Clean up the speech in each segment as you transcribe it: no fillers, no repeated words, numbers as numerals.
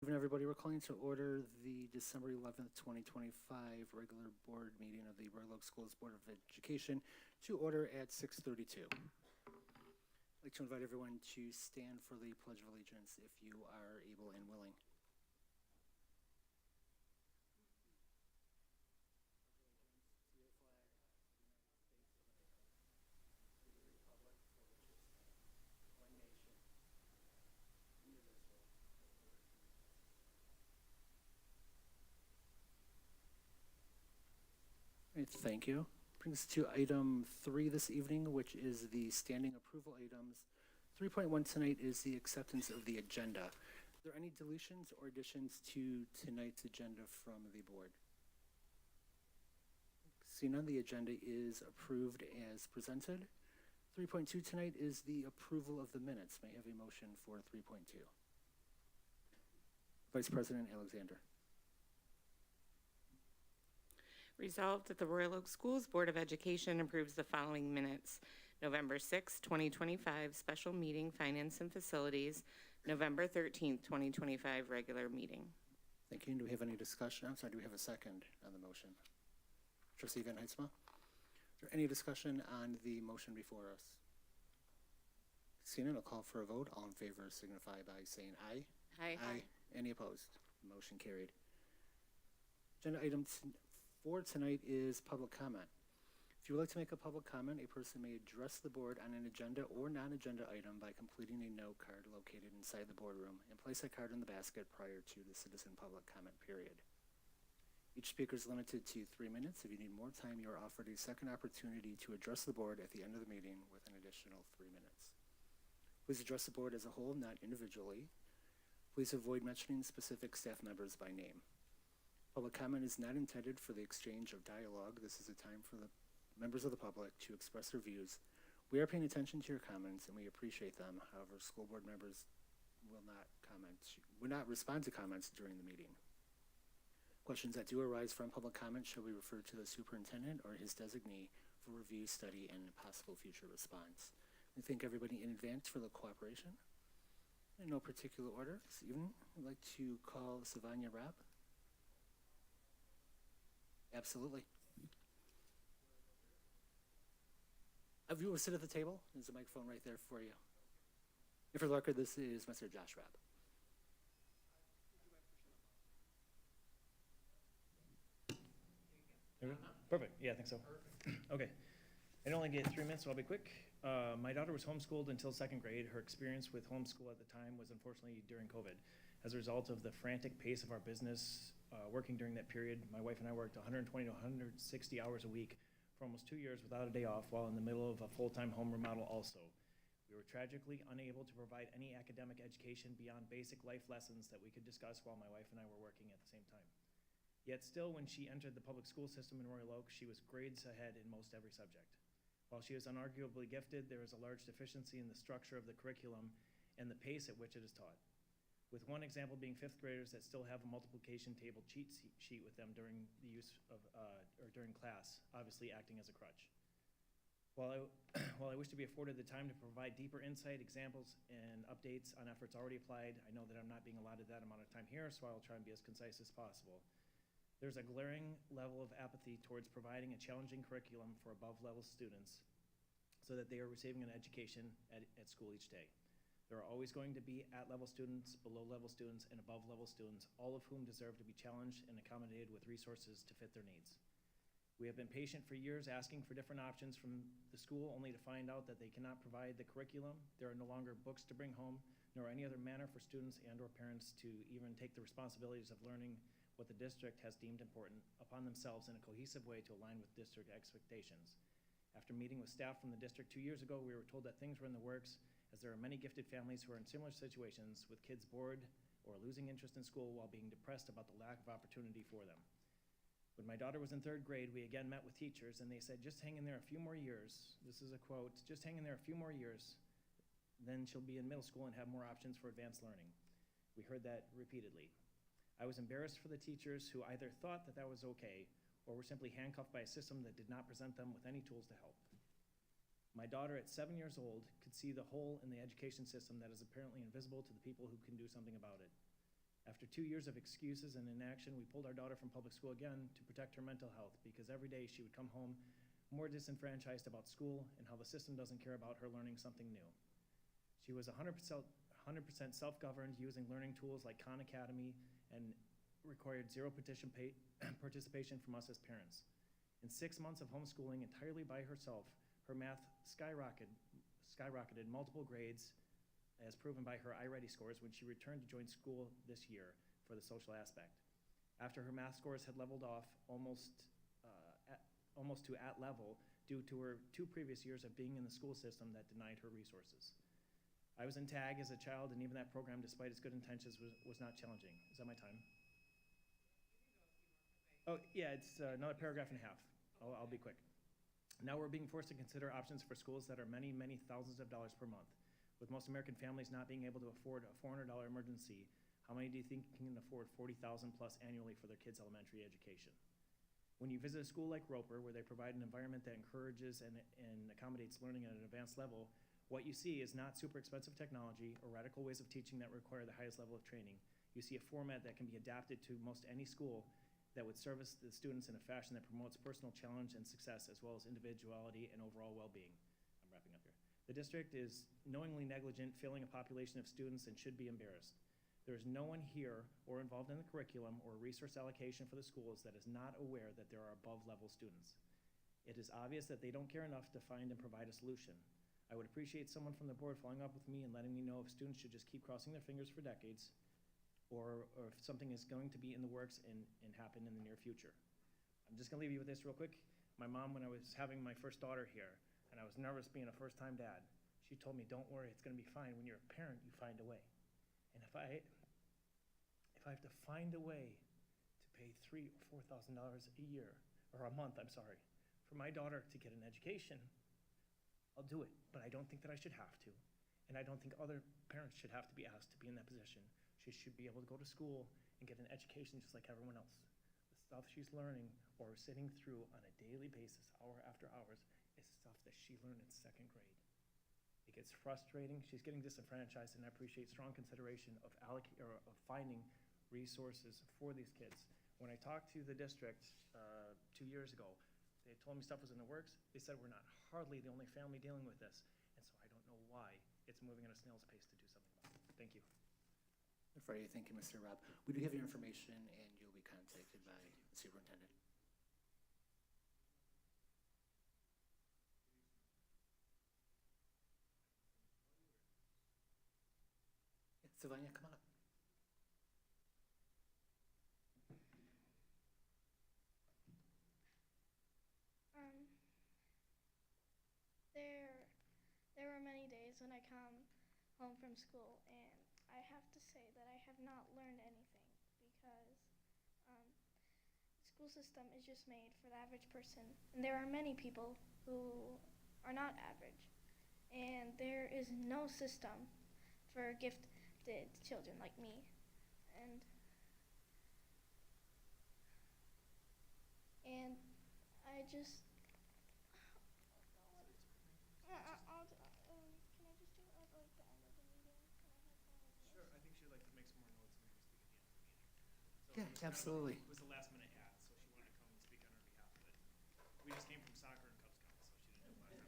Moving everybody, we're calling to order the December 11th, 2025 regular board meeting of the Royal Oak Schools Board of Education to order at 6:32. I'd like to invite everyone to stand for the Pledge of Allegiance if you are able and willing. Right, thank you. Brings us to item 3 this evening, which is the standing approval items. 3.1 tonight is the acceptance of the agenda. Are there any deletions or additions to tonight's agenda from the board? Seeing none, the agenda is approved as presented. 3.2 tonight is the approval of the minutes. May I have a motion for 3.2? Vice President Alexander. Resolved that the Royal Oak Schools Board of Education approves the following minutes. November 6, 2025, special meeting, Finance and Facilities. November 13th, 2025, regular meeting. Thank you. Do we have any discussion? I'm sorry, do we have a second on the motion? Trustee Van Heidsma? Is there any discussion on the motion before us? Seeing none, I'll call for a vote. All in favor signify by saying aye. Aye. Aye. Any opposed? Motion carried. Agenda item 4 tonight is public comment. If you would like to make a public comment, a person may address the board on an agenda or non-agenda item by completing a note card located inside the boardroom and place that card in the basket prior to the citizen public comment period. Each speaker is limited to 3 minutes. If you need more time, you are offered a second opportunity to address the board at the end of the meeting with an additional 3 minutes. Please address the board as a whole, not individually. Please avoid mentioning specific staff members by name. Public comment is not intended for the exchange of dialogue. This is a time for the members of the public to express their views. We are paying attention to your comments and we appreciate them. However, school board members will not respond to comments during the meeting. Questions that do arise from public comment shall be referred to the superintendent or his designee for review, study, and possible future response. We thank everybody in advance for the cooperation. In no particular order this evening, I'd like to call Savanya Rapp. Absolutely. If you will sit at the table, there's a microphone right there for you. And for the record, this is Mr. Josh Rapp. Perfect. Yeah, I think so. Okay. I only get 3 minutes, so I'll be quick. My daughter was homeschooled until 2nd grade. Her experience with homeschool at the time was unfortunately during COVID. As a result of the frantic pace of our business working during that period, my wife and I worked 120 to 160 hours a week for almost 2 years without a day off while in the middle of a full-time home remodel also. We were tragically unable to provide any academic education beyond basic life lessons that we could discuss while my wife and I were working at the same time. Yet still, when she entered the public school system in Royal Oak, she was grades ahead in most every subject. While she is unarguably gifted, there is a large deficiency in the structure of the curriculum and the pace at which it is taught. With one example being 5th graders that still have a multiplication table cheat sheet with them during the use of, or during class, obviously acting as a crutch. While I wish to be afforded the time to provide deeper insight, examples, and updates on efforts already applied, I know that I'm not being allotted that amount of time here, so I'll try and be as concise as possible. There's a glaring level of apathy towards providing a challenging curriculum for above-level students so that they are receiving an education at school each day. There are always going to be at-level students, below-level students, and above-level students, all of whom deserve to be challenged and accommodated with resources to fit their needs. We have been patient for years asking for different options from the school only to find out that they cannot provide the curriculum. There are no longer books to bring home, nor any other manner for students and or parents to even take the responsibilities of learning what the district has deemed important upon themselves in a cohesive way to align with district expectations. After meeting with staff from the district 2 years ago, we were told that things were in the works, as there are many gifted families who are in similar situations with kids bored or losing interest in school while being depressed about the lack of opportunity for them. When my daughter was in 3rd grade, we again met with teachers and they said, just hang in there a few more years. This is a quote, just hang in there a few more years, then she'll be in middle school and have more options for advanced learning. We heard that repeatedly. I was embarrassed for the teachers who either thought that that was okay or were simply handcuffed by a system that did not present them with any tools to help. My daughter at 7 years old could see the hole in the education system that is apparently invisible to the people who can do something about it. After 2 years of excuses and inaction, we pulled our daughter from public school again to protect her mental health because every day she would come home more disenfranchised about school and how the system doesn't care about her learning something new. She was 100% self-governed using learning tools like Khan Academy and required zero participation from us as parents. In 6 months of homeschooling entirely by herself, her math skyrocketed multiple grades, as proven by her iReady scores when she returned to join school this year for the social aspect. After her math scores had leveled off almost to at level due to her 2 previous years of being in the school system that denied her resources. I was in TAG as a child, and even that program, despite its good intentions, was not challenging. Is that my time? Oh, yeah, it's another paragraph and a half. I'll be quick. Now we're being forced to consider options for schools that are many, many thousands of dollars per month. With most American families not being able to afford a $400 emergency, how many do you think can afford $40,000 plus annually for their kids' elementary education? When you visit a school like Roper, where they provide an environment that encourages and accommodates learning at an advanced level, what you see is not super expensive technology or radical ways of teaching that require the highest level of training. You see a format that can be adapted to most any school that would service the students in a fashion that promotes personal challenge and success, as well as individuality and overall well-being. I'm wrapping up here. The district is knowingly negligent, failing a population of students, and should be embarrassed. There is no one here or involved in the curriculum or resource allocation for the schools that is not aware that there are above-level students. It is obvious that they don't care enough to find and provide a solution. I would appreciate someone from the board following up with me and letting me know if students should just keep crossing their fingers for decades, or if something is going to be in the works and happen in the near future. I'm just gonna leave you with this real quick. My mom, when I was having my first daughter here, and I was nervous being a first-time dad, she told me, don't worry, it's gonna be fine. When you're a parent, you find a way. And if I have to find a way to pay $3,000 or $4,000 a year, or a month, I'm sorry, for my daughter to get an education, I'll do it. But I don't think that I should have to. And I don't think other parents should have to be asked to be in that position. She should be able to go to school and get an education just like everyone else. The stuff she's learning or sitting through on a daily basis, hour after hours, is stuff that she learned in 2nd grade. It gets frustrating. She's getting disenfranchised, and I appreciate strong consideration of finding resources for these kids. When I talked to the district 2 years ago, they told me stuff was in the works. They said we're not hardly the only family dealing with this, and so I don't know why it's moving at a snail's pace to do something about it. Thank you. Friday, thank you, Mr. Robb. We do have your information, and you'll be contacted by the superintendent. Yeah, Sylvania, come on up. There were many days when I come home from school, and I have to say that I have not learned anything because the school system is just made for the average person, and there are many people who are not average, and there is no system for gifted children like me, and I just can I just do it at like the end of the meeting? Can I have 5 minutes? Sure, I think she'd like to make some more notes and maybe speak at the end of the meeting. Yeah, absolutely. It was a last minute ad, so she wanted to come and speak on our behalf, but we just came from soccer and Cub Scouts, so she didn't have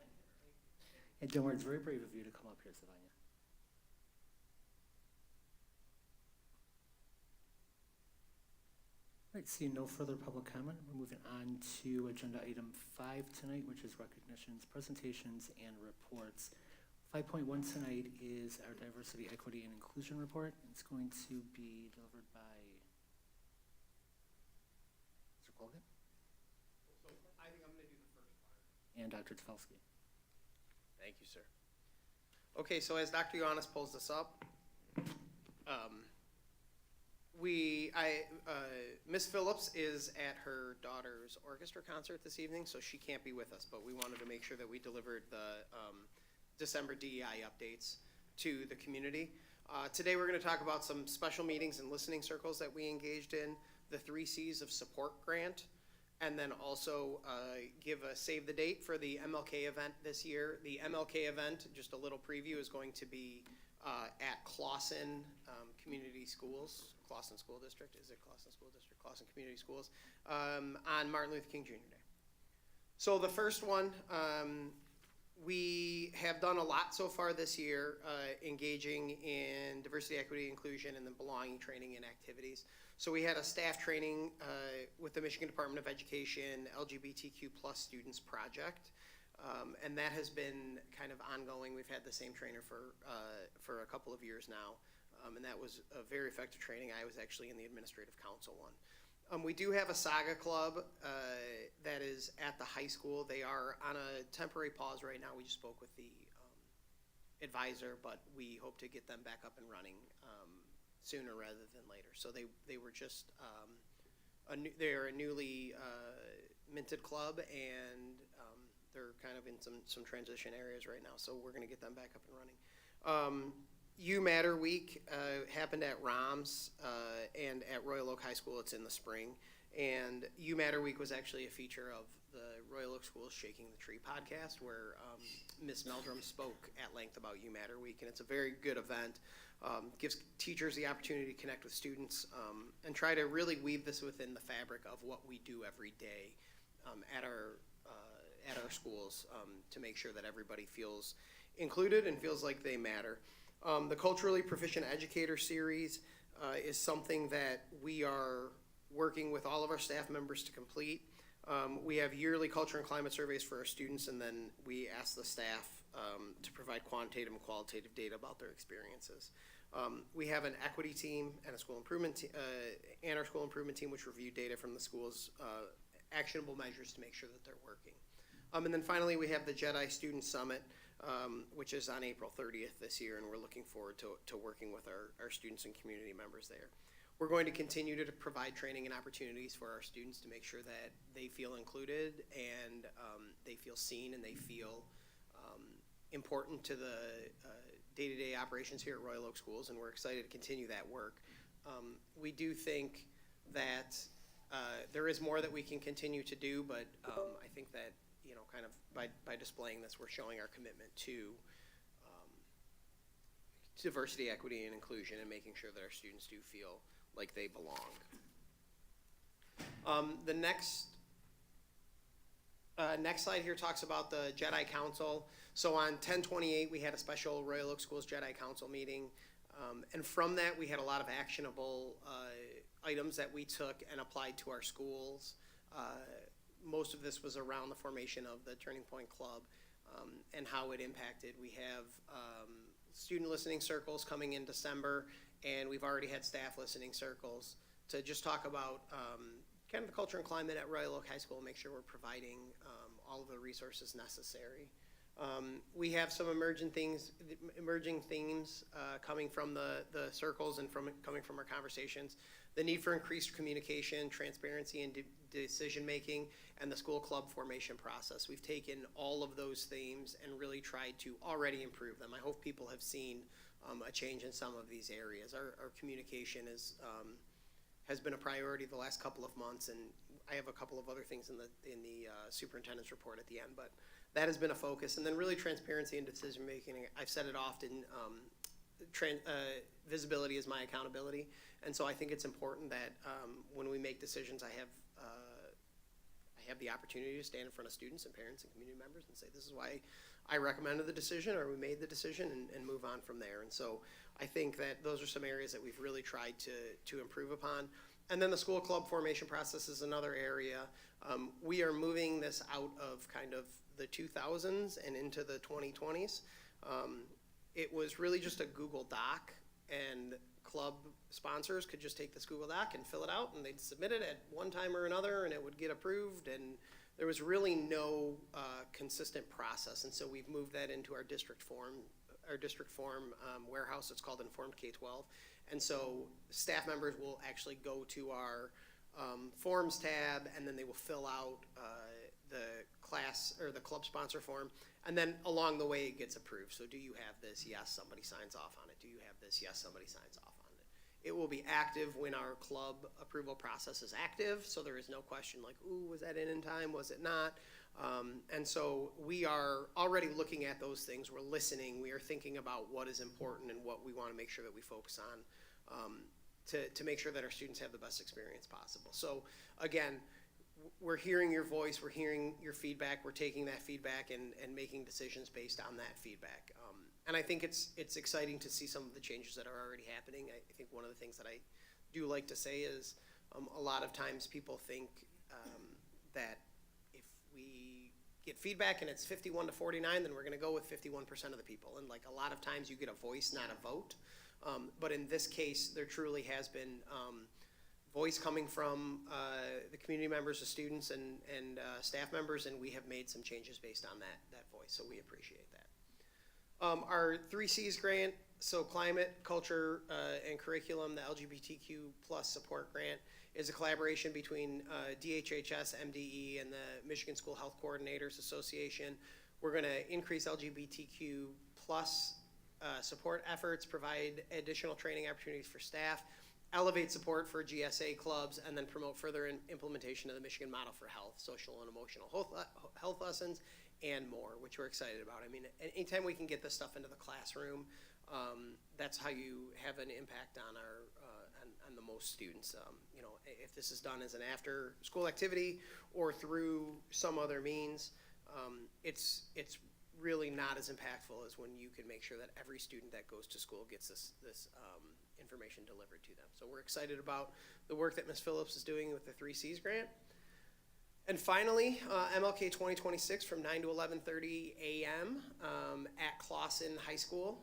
time. And don't worry, it's very brave of you to come up here, Sylvania. All right, seeing no further public comment, we're moving on to agenda item 5 tonight, which is recognitions, presentations, and reports. 5.1 tonight is our diversity, equity, and inclusion report. It's going to be delivered by Mr. Colgan. So I think I'm going to do the first part. And Dr. Tefelsky. Thank you, sir. Okay, so as Dr. Ioannis pulls this up, Miss Phillips is at her daughter's orchestra concert this evening, so she can't be with us, but we wanted to make sure that we delivered the December DEI updates to the community. Today we're going to talk about some special meetings and listening circles that we engaged in, the 3 C's of Support grant, and then also give a save the date for the MLK event this year. The MLK event, just a little preview, is going to be at Clawson Community Schools, Clawson School District, is it Clawson School District? Clawson Community Schools, on Martin Luther King Jr. Day. So the first one, we have done a lot so far this year, engaging in diversity, equity, inclusion, and then belonging training and activities. So we had a staff training with the Michigan Department of Education LGBTQ+ students project, and that has been kind of ongoing. We've had the same trainer for a couple of years now, and that was a very effective training. I was actually in the administrative council one. We do have a saga club that is at the high school. They are on a temporary pause right now. We just spoke with the advisor, but we hope to get them back up and running sooner rather than later. So they were just they're a newly minted club, and they're kind of in some transition areas right now. So we're going to get them back up and running. You Matter Week happened at ROMS and at Royal Oak High School. It's in the spring. And You Matter Week was actually a feature of the Royal Oak Schools Shaking the Tree podcast, where Miss Meldrum spoke at length about You Matter Week. And it's a very good event. Gives teachers the opportunity to connect with students and try to really weave this within the fabric of what we do every day at our schools to make sure that everybody feels included and feels like they matter. The Culturally Proficient Educator Series is something that we are working with all of our staff members to complete. We have yearly culture and climate surveys for our students, and then we ask the staff to provide quantitative and qualitative data about their experiences. We have an equity team and a school improvement and our school improvement team, which review data from the school's actionable measures to make sure that they're working. And then finally, we have the Jedi Student Summit, which is on April 30th this year, and we're looking forward to working with our students and community members there. We're going to continue to provide training and opportunities for our students to make sure that they feel included and they feel seen and they feel important to the day-to-day operations here at Royal Oak Schools, and we're excited to continue that work. We do think that there is more that we can continue to do, but I think that kind of by displaying this, we're showing our commitment to diversity, equity, and inclusion, and making sure that our students do feel like they belong. The next slide here talks about the Jedi Council. So on 10/28, we had a special Royal Oak Schools Jedi Council meeting, and from that, we had a lot of actionable items that we took and applied to our schools. Most of this was around the formation of the Turning Point Club and how it impacted. We have student listening circles coming in December, and we've already had staff listening circles to just talk about kind of the culture and climate at Royal Oak High School and make sure we're providing all of the resources necessary. We have some emerging themes coming from the circles and coming from our conversations. The need for increased communication, transparency, and decision-making, and the school club formation process. We've taken all of those themes and really tried to already improve them. I hope people have seen a change in some of these areas. Our communication has been a priority the last couple of months, and I have a couple of other things in the superintendent's report at the end, but that has been a focus. And then really transparency and decision-making. I've said it often, visibility is my accountability. And so I think it's important that when we make decisions, I have the opportunity to stand in front of students and parents and community members and say, this is why I recommended the decision, or we made the decision, and move on from there. And so I think that those are some areas that we've really tried to improve upon. And then the school club formation process is another area. We are moving this out of kind of the 2000s and into the 2020s. It was really just a Google Doc, and club sponsors could just take this Google Doc and fill it out, and they'd submit it at one time or another, and it would get approved, and there was really no consistent process. And so we've moved that into our district form warehouse. It's called Informed K-12. And so staff members will actually go to our forms tab, and then they will fill out the class or the club sponsor form, and then along the way it gets approved. So do you have this? Yes, somebody signs off on it. Do you have this? Yes, somebody signs off on it. It will be active when our club approval process is active, so there is no question like, ooh, was that in time? Was it not? And so we are already looking at those things. We're listening. We are thinking about what is important and what we want to make sure that we focus on to make sure that our students have the best experience possible. So again, we're hearing your voice, we're hearing your feedback, we're taking that feedback and making decisions based on that feedback. And I think it's exciting to see some of the changes that are already happening. I think one of the things that I do like to say is a lot of times people think that if we get feedback and it's 51 to 49, then we're going to go with 51% of the people. And like a lot of times you get a voice, not a vote. But in this case, there truly has been voice coming from the community members, the students, and staff members, and we have made some changes based on that voice, so we appreciate that. Our 3Cs grant, so climate, culture, and curriculum, the LGBTQ plus support grant, is a collaboration between DHHS, MDE, and the Michigan School Health Coordinators Association. We're going to increase LGBTQ plus support efforts, provide additional training opportunities for staff, elevate support for GSA clubs, and then promote further implementation of the Michigan Model for Health, social and emotional health lessons, and more, which we're excited about. I mean, anytime we can get this stuff into the classroom, that's how you have an impact on our on the most students. You know, if this is done as an after-school activity or through some other means, it's really not as impactful as when you can make sure that every student that goes to school gets this information delivered to them. So we're excited about the work that Ms. Phillips is doing with the 3Cs grant. And finally, MLK 2026 from 9 to 11:30 a.m. At Clawson High School.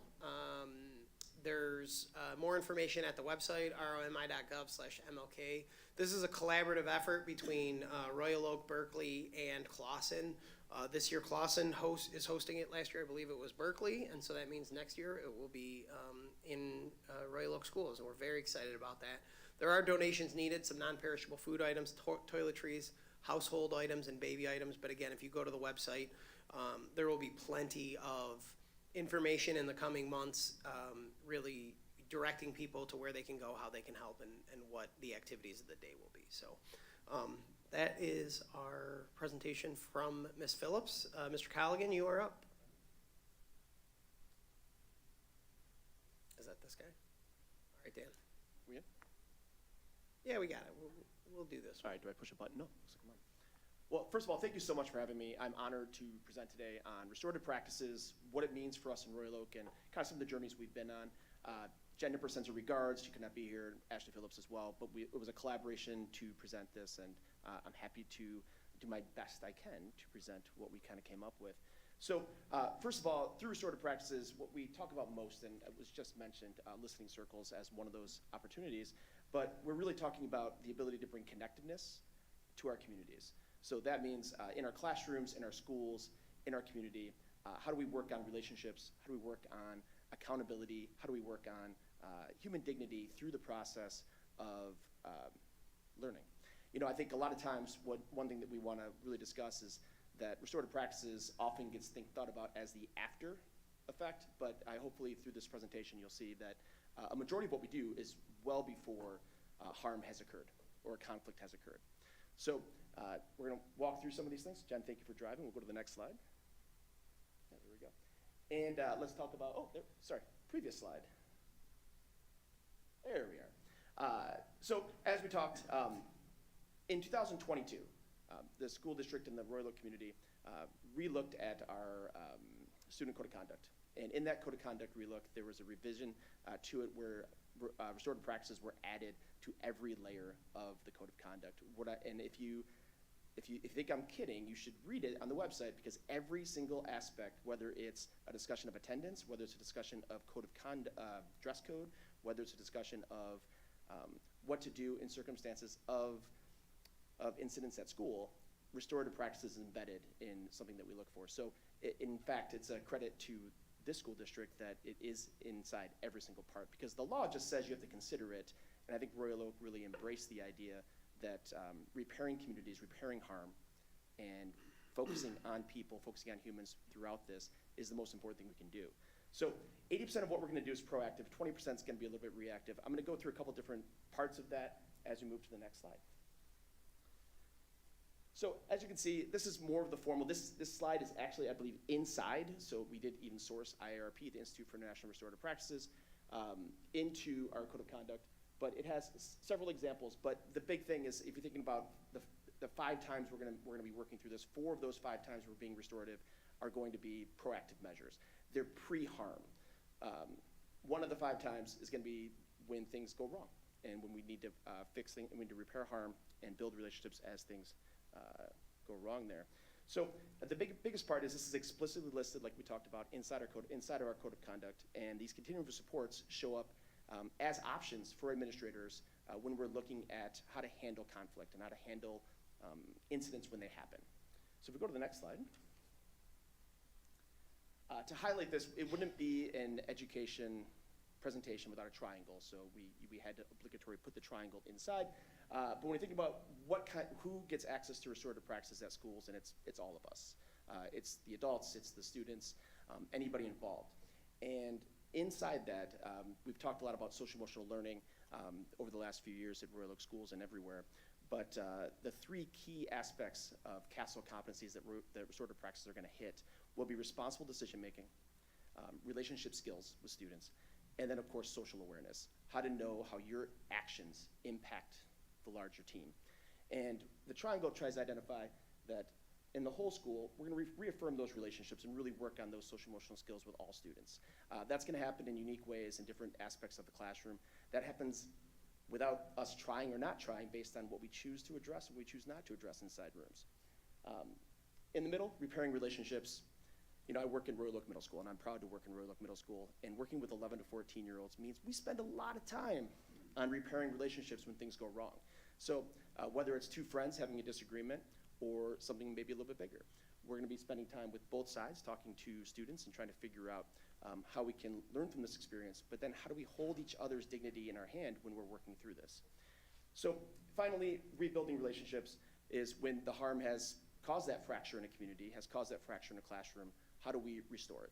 There's more information at the website, romi.gov/MLK. This is a collaborative effort between Royal Oak, Berkeley, and Clawson. This year Clawson is hosting it. Last year I believe it was Berkeley, and so that means next year it will be in Royal Oak schools, and we're very excited about that. There are donations needed, some non-perishable food items, toiletries, household items, and baby items, but again, if you go to the website, there will be plenty of information in the coming months, really directing people to where they can go, how they can help, and what the activities of the day will be. So that is our presentation from Ms. Phillips. Mr. Colligan, you are up. Is that this guy? All right, Dan. We in? Yeah, we got it. We'll do this. All right, do I push a button? No. So come on. Well, first of all, thank you so much for having me. I'm honored to present today on restorative practices, what it means for us in Royal Oak, and kind of some of the journeys we've been on. Jen Nipper sends her regards. She could not be here, Ashley Phillips as well, but it was a collaboration to present this, and I'm happy to do my best I can to present what we kind of came up with. So first of all, through restorative practices, what we talk about most, and it was just mentioned, listening circles as one of those opportunities, but we're really talking about the ability to bring connectiveness to our communities. So that means in our classrooms, in our schools, in our community, how do we work on relationships? How do we work on accountability? How do we work on human dignity through the process of learning? You know, I think a lot of times one thing that we want to really discuss is that restorative practices often gets thought about as the after effect, but hopefully through this presentation you'll see that a majority of what we do is well before harm has occurred or a conflict has occurred. So we're going to walk through some of these things. Jen, thank you for driving. We'll go to the next slide. Yeah, there we go. And let's talk about, previous slide. There we are. So as we talked, in 2022, the school district and the Royal Oak community re-looked at our student code of conduct. And in that code of conduct relook, there was a revision to it where restorative practices were added to every layer of the code of conduct. And if you think I'm kidding, you should read it on the website, because every single aspect, whether it's a discussion of attendance, whether it's a discussion of dress code, whether it's a discussion of what to do in circumstances of incidents at school, restorative practices is embedded in something that we look for. So in fact, it's a credit to this school district that it is inside every single part, because the law just says you have to consider it. And I think Royal Oak really embraced the idea that repairing communities, repairing harm, and focusing on people, focusing on humans throughout this is the most important thing we can do. So 80% of what we're going to do is proactive, 20% is going to be a little bit reactive. I'm going to go through a couple different parts of that as we move to the next slide. So as you can see, this is more of the formal. This slide is actually, I believe, inside. So we did even source IARP, the Institute for International Restorative Practices, into our code of conduct. But it has several examples. But the big thing is, if you're thinking about the 5 times we're gonna be working through this, 4 of those 5 times we're being restorative are going to be proactive measures. They're pre-harm. One of the 5 times is going to be when things go wrong and when we need to fix things, and we need to repair harm and build relationships as things go wrong there. So the biggest part is this is explicitly listed, like we talked about, inside of our code of conduct, and these continuum of supports show up as options for administrators when we're looking at how to handle conflict and how to handle incidents when they happen. So if we go to the next slide. To highlight this, it wouldn't be an education presentation without a triangle, so we had to obligatory put the triangle inside. But when you think about who gets access to restorative practices at schools, and it's all of us. It's the adults, it's the students, anybody involved. And inside that, we've talked a lot about social emotional learning over the last few years at Royal Oak schools and everywhere. But the 3 key aspects of CASEL competencies that restorative practices are going to hit will be responsible decision making, relationship skills with students, and then of course social awareness, how to know how your actions impact the larger team. And the triangle tries to identify that in the whole school, we're going to reaffirm those relationships and really work on those social emotional skills with all students. That's going to happen in unique ways in different aspects of the classroom. That happens without us trying or not trying, based on what we choose to address and what we choose not to address inside rooms. In the middle, repairing relationships. You know, I work in Royal Oak Middle School, and I'm proud to work in Royal Oak Middle School. And working with 11 to 14-year-olds means we spend a lot of time on repairing relationships when things go wrong. So whether it's 2 friends having a disagreement or something maybe a little bit bigger, we're going to be spending time with both sides, talking to students and trying to figure out how we can learn from this experience, but then how do we hold each other's dignity in our hand when we're working through this. So finally, rebuilding relationships is when the harm has caused that fracture in a community, has caused that fracture in a classroom. How do we restore it?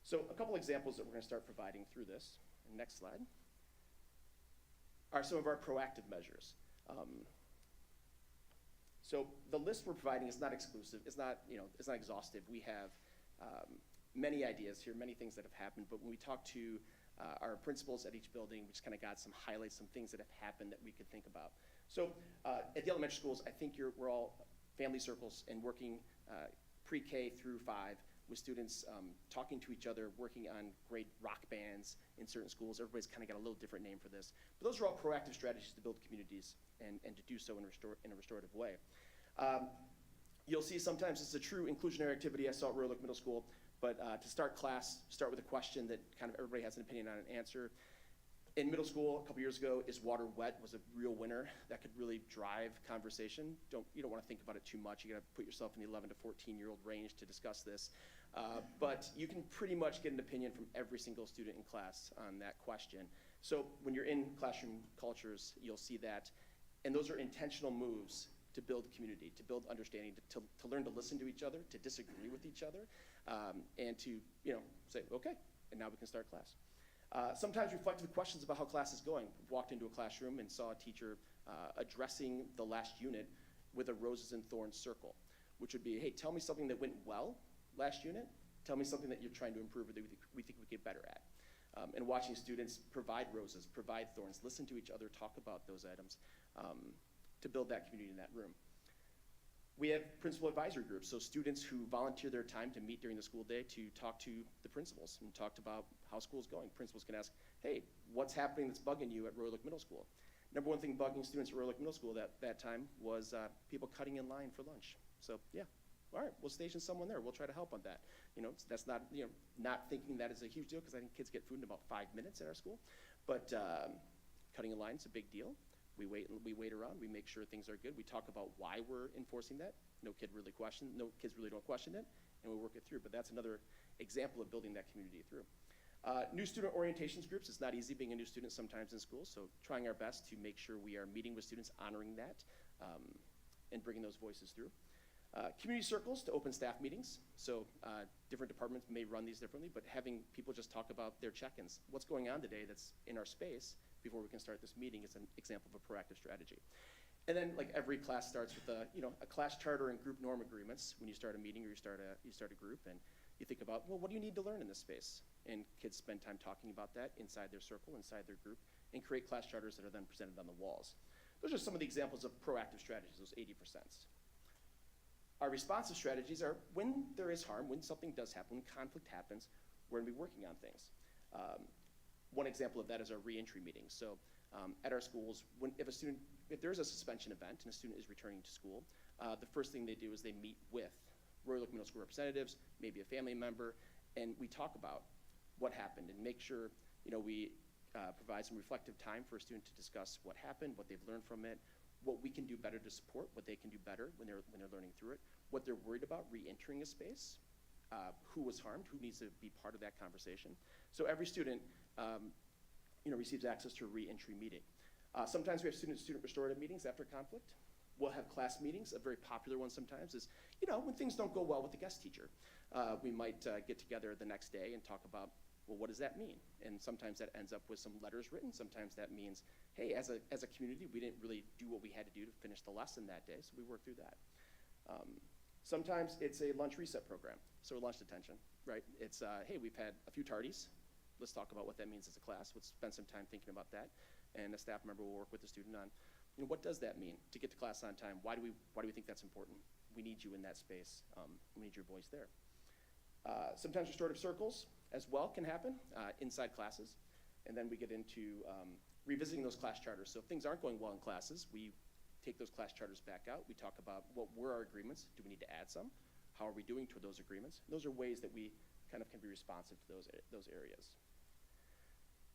So a couple examples that we're going to start providing through this, next slide, are some of our proactive measures. So the list we're providing is not exclusive. It's not, it's not exhaustive. We have many ideas here, many things that have happened. But when we talk to our principals at each building, we just kind of got some highlights, some things that have happened that we could think about. So at the elementary schools, I think we're all family circles and working pre-K through 5 with students talking to each other, working on great rock bands in certain schools. Everybody's kind of got a little different name for this. But those are all proactive strategies to build communities and to do so in a restorative way. You'll see sometimes it's a true inclusionary activity. I saw at Royal Oak Middle School, but to start class, start with a question that kind of everybody has an opinion on an answer. In middle school, a couple years ago, is water wet was a real winner. That could really drive conversation. You don't want to think about it too much. You got to put yourself in the 11 to 14-year-old range to discuss this. But you can pretty much get an opinion from every single student in class on that question. So when you're in classroom cultures, you'll see that. And those are intentional moves to build community, to build understanding, to learn to listen to each other, to disagree with each other, and to say, okay, and now we can start class. Sometimes reflective questions about how class is going. Walked into a classroom and saw a teacher addressing the last unit with a roses and thorns circle, which would be, hey, tell me something that went well last unit. Tell me something that you're trying to improve or that we think we get better at. And watching students provide roses, provide thorns, listen to each other, talk about those items to build that community in that room. We have principal advisory groups, so students who volunteer their time to meet during the school day to talk to the principals and talk about how school's going. Principals can ask, hey, what's happening that's bugging you at Royal Oak Middle School? Number one thing bugging students at Royal Oak Middle School that time was people cutting in line for lunch. So yeah, all right, we'll station someone there. We'll try to help on that. That's not, not thinking that is a huge deal, because I think kids get food in about 5 minutes at our school. But cutting in line is a big deal. We wait around, we make sure things are good. We talk about why we're enforcing that. No kids really don't question it, and we work it through. But that's another example of building that community through. New student orientations groups. It's not easy being a new student sometimes in school, so trying our best to make sure we are meeting with students, honoring that, and bringing those voices through. Community circles to open staff meetings. So different departments may run these differently, but having people just talk about their check-ins. What's going on today that's in our space before we can start this meeting is an example of a proactive strategy. And then, like, every class starts with a class charter and group norm agreements when you start a meeting or you start a group, and you think about, well, what do you need to learn in this space? And kids spend time talking about that inside their circle, inside their group, and create class charters that are then presented on the walls. Those are some of the examples of proactive strategies, those 80%. Our responsive strategies are when there is harm, when something does happen, when conflict happens, we're gonna be working on things. One example of that is our reentry meetings. So at our schools, if there's a suspension event and a student is returning to school, the first thing they do is they meet with Royal Oak Middle School representatives, maybe a family member, and we talk about what happened and make sure we provide some reflective time for a student to discuss what happened, what they've learned from it, what we can do better to support, what they can do better when they're learning through it, what they're worried about re-entering a space, who was harmed, who needs to be part of that conversation. So every student receives access to a re-entry meeting. Sometimes we have student restorative meetings after conflict. We'll have class meetings. A very popular one sometimes is, when things don't go well with the guest teacher. We might get together the next day and talk about, well, what does that mean? And sometimes that ends up with some letters written. Sometimes that means, hey, as a community, we didn't really do what we had to do to finish the lesson that day, so we work through that. Sometimes it's a lunch reset program, so lunch detention, right? It's, hey, we've had a few tardies. Let's talk about what that means as a class. Let's spend some time thinking about that. And a staff member will work with the student on, what does that mean to get to class on time? Why do we think that's important? We need you in that space. We need your voice there. Sometimes restorative circles as well can happen inside classes. And then we get into revisiting those class charters. So if things aren't going well in classes, we take those class charters back out. We talk about what were our agreements. Do we need to add some? How are we doing toward those agreements? And those are ways that we kind of can be responsive to those areas.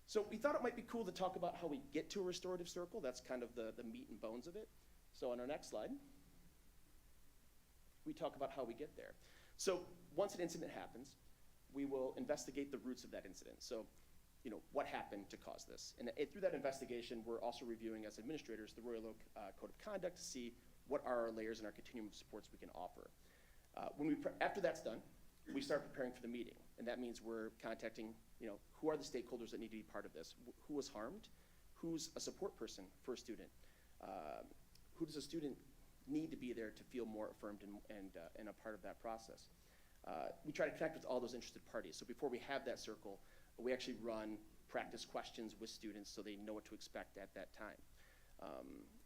So we thought it might be cool to talk about how we get to a restorative circle. That's kind of the meat and bones of it. So on our next slide, we talk about how we get there. So once an incident happens, we will investigate the roots of that incident. So, what happened to cause this? And through that investigation, we're also reviewing as administrators the Royal Oak Code of Conduct to see what are our layers and our continuum of supports we can offer. After that's done, we start preparing for the meeting. And that means we're contacting, who are the stakeholders that need to be part of this? Who was harmed? Who's a support person for a student? Who does a student need to be there to feel more affirmed and a part of that process? We try to connect with all those interested parties. So before we have that circle, we actually run practice questions with students so they know what to expect at that time.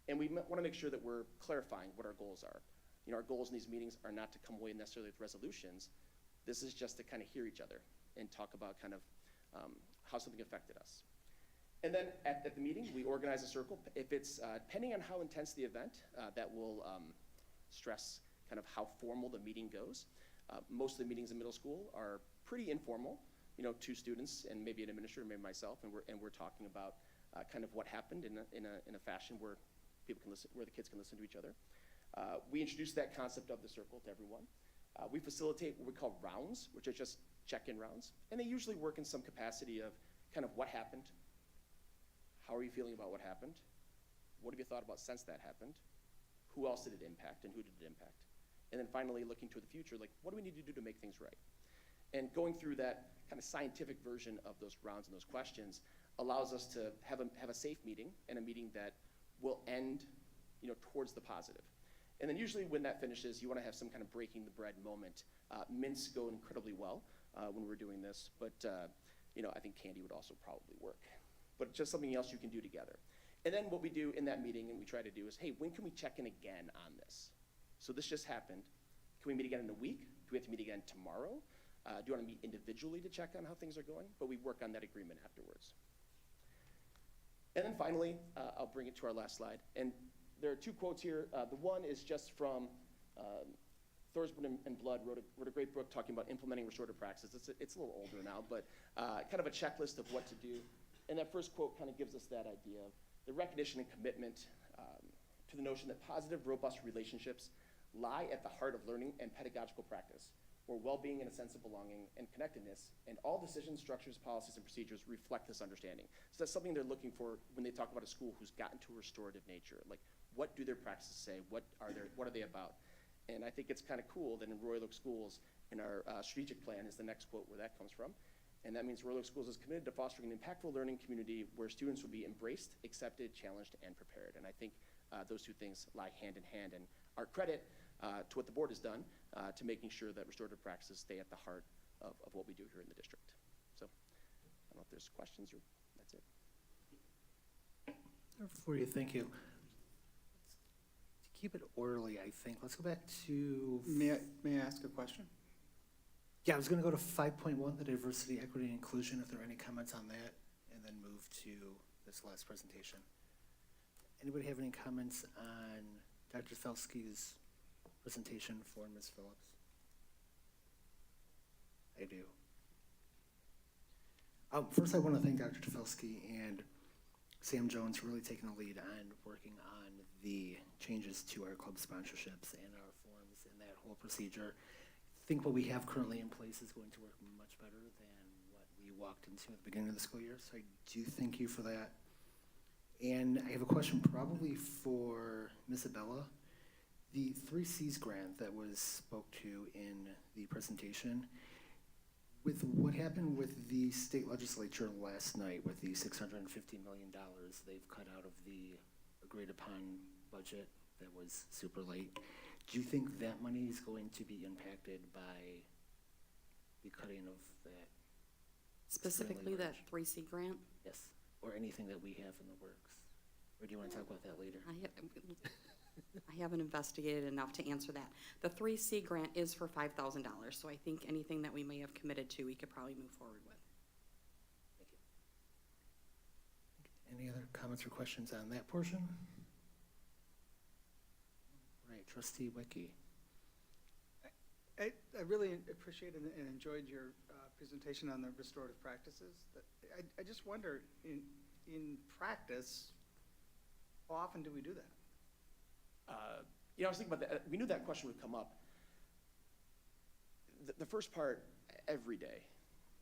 And we want to make sure that we're clarifying what our goals are. Our goals in these meetings are not to come away necessarily with resolutions. This is just to kind of hear each other and talk about kind of how something affected us. And then at the meeting, we organize a circle. If it's, depending on how intense the event, that will stress kind of how formal the meeting goes. Most of the meetings in middle school are pretty informal, two students and maybe an administrator, maybe myself, and we're talking about kind of what happened in a fashion where people can listen, where the kids can listen to each other. We introduce that concept of the circle to everyone. We facilitate what we call rounds, which are just check-in rounds, and they usually work in some capacity of kind of what happened, how are you feeling about what happened, what have you thought about since that happened, who else did it impact, and who did it impact, and then finally looking to the future, like what do we need to do to make things right? And going through that kind of scientific version of those rounds and those questions allows us to have a safe meeting and a meeting that will end, towards the positive. And then usually when that finishes, you want to have some kind of breaking the bread moment. Mints go incredibly well when we're doing this, but I think candy would also probably work. But just something else you can do together. And then what we do in that meeting and we try to do is, hey, when can we check in again on this? So this just happened. Can we meet again in a week? Do we have to meet again tomorrow? Do you want to meet individually to check on how things are going? But we work on that agreement afterwards. And then finally, I'll bring it to our last slide. And there are two quotes here. The one is just from Thorsburn and Blood wrote a great book talking about implementing restorative practices. It's a little older now, but kind of a checklist of what to do. And that first quote kind of gives us that idea of the recognition and commitment to the notion that positive, robust relationships lie at the heart of learning and pedagogical practice, where well-being and a sense of belonging and connectedness and all decisions, structures, policies, and procedures reflect this understanding. So that's something they're looking for when they talk about a school who's gotten to a restorative nature. Like, what do their practices say? What are they about? And I think it's kind of cool that in Royal Oak Schools, in our strategic plan is the next quote where that comes from. And that means Royal Oak Schools is committed to fostering an impactful learning community where students will be embraced, accepted, challenged, and prepared. And I think those two things lie hand in hand. And our credit to what the board has done to making sure that restorative practices stay at the heart of what we do here in the district. So I don't know if there's questions or that's it. For you, thank you. To keep it orderly, I think, let's go back to, May I ask a question? yeah, I was gonna go to 5.1, the diversity, equity, and inclusion, if there are any comments on that, and then move to this last presentation. Anybody have any comments on Dr. Felske's presentation for Ms. Phillips? I do. First, I want to thank Dr. Tefelsky and Sam Jones for really taking the lead on working on the changes to our club sponsorships and our forms and that whole procedure. I think what we have currently in place is going to work much better than what we walked into at the beginning of the school year, so I do thank you for that. And I have a question probably for Ms. Abella. The 3Cs grant that was spoke to in the presentation, with what happened with the state legislature last night with the $650 million they've cut out of the agreed upon budget that was super late, do you think that money is going to be impacted by the cutting of that? Specifically that 3C grant? Yes, or anything that we have in the works? Or do you want to talk about that later? I haven't investigated enough to answer that. The 3C grant is for $5,000, so I think anything that we may have committed to, we could probably move forward with. Thank you. Any other comments or questions on that portion? Right, Trustee Wicky. I really appreciated and enjoyed your presentation on the restorative practices. I just wonder, in practice, how often do we do that? I was thinking about that. We knew that question would come up. The first part, every day.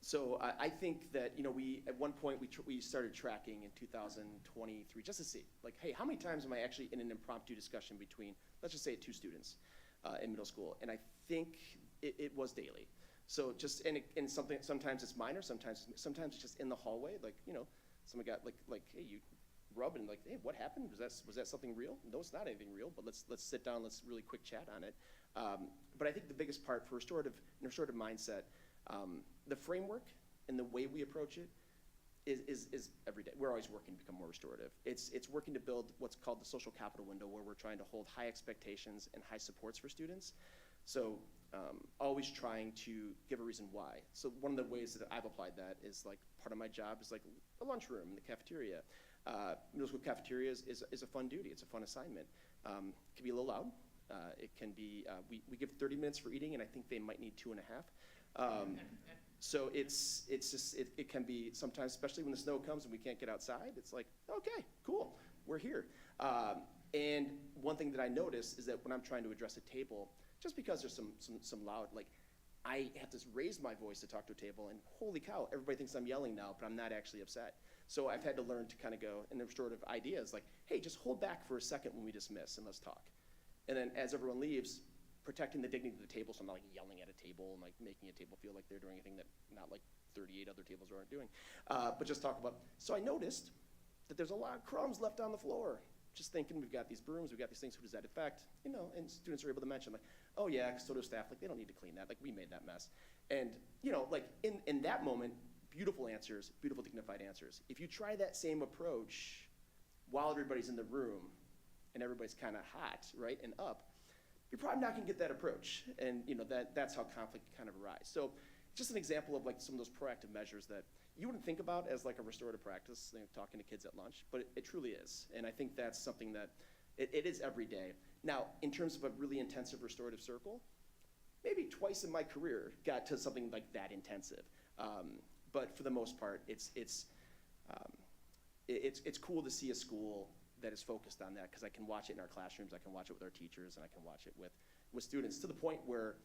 So I think that, we, at one point, we started tracking in 2023, just to see, like, hey, how many times am I actually in an impromptu discussion between, let's just say, two students in middle school? And I think it was daily. So just, and something, sometimes it's minor, sometimes it's just in the hallway, like, someone got like, hey, you rub and like, hey, what happened? Was that something real? No, it's not anything real, but let's sit down, let's really quick chat on it. But I think the biggest part for restorative mindset, the framework and the way we approach it is every day. We're always working to become more restorative. It's working to build what's called the social capital window, where we're trying to hold high expectations and high supports for students. So always trying to give a reason why. So one of the ways that I've applied that is, like, part of my job is like a lunchroom in the cafeteria. Middle school cafeteria is a fun duty. It's a fun assignment. It can be a little loud. It can be, we give 30 minutes for eating, and I think they might need 2.5. So it can be sometimes, especially when the snow comes and we can't get outside, it's like, okay, cool, we're here. And one thing that I notice is that when I'm trying to address a table, just because there's some loud, like, I have to raise my voice to talk to a table, and holy cow, everybody thinks I'm yelling now, but I'm not actually upset. So I've had to learn to kind of go, and the restorative idea is like, hey, just hold back for a second when we dismiss, and let's talk. And then as everyone leaves, protecting the dignity of the table, so I'm not like yelling at a table and like making a table feel like they're doing anything that not like 38 other tables aren't doing. But just talk about, so I noticed that there's a lot of crumbs left on the floor. Just thinking, we've got these brooms, we've got these things, who does that affect? And students are able to mention, like, oh yeah, custodial staff, like, they don't need to clean that, like, we made that mess. And, like, in that moment, beautiful answers, beautiful dignified answers. If you try that same approach while everybody's in the room and everybody's kind of hot, right, and up, you're probably not gonna get that approach. And, that's how conflict kind of arise. So just an example of like some of those proactive measures that you wouldn't think about as like a restorative practice, talking to kids at lunch, but it truly is. And I think that's something that it is every day. Now, in terms of a really intensive restorative circle, maybe twice in my career got to something like that intensive. But for the most part, it's cool to see a school that is focused on that, because I can watch it in our classrooms, I can watch it with our teachers, and I can watch it with students, to the point where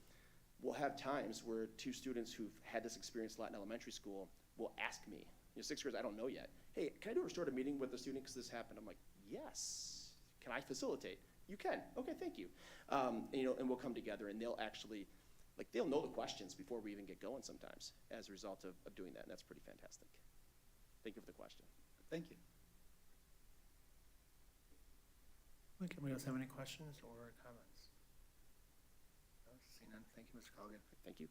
we'll have times where two students who've had this experience a lot in elementary school will ask me, sixth graders, I don't know yet, hey, can I do a restorative meeting with the student because this happened? I'm like, yes. Can I facilitate? You can. Okay, thank you. And we'll come together, and they'll actually, like, they'll know the questions before we even get going sometimes as a result of doing that, and that's pretty fantastic. Thank you for the question. Thank you. Okay, anybody else have any questions or comments? No, seeing none, thank you, Mr. Colligan. Thank you.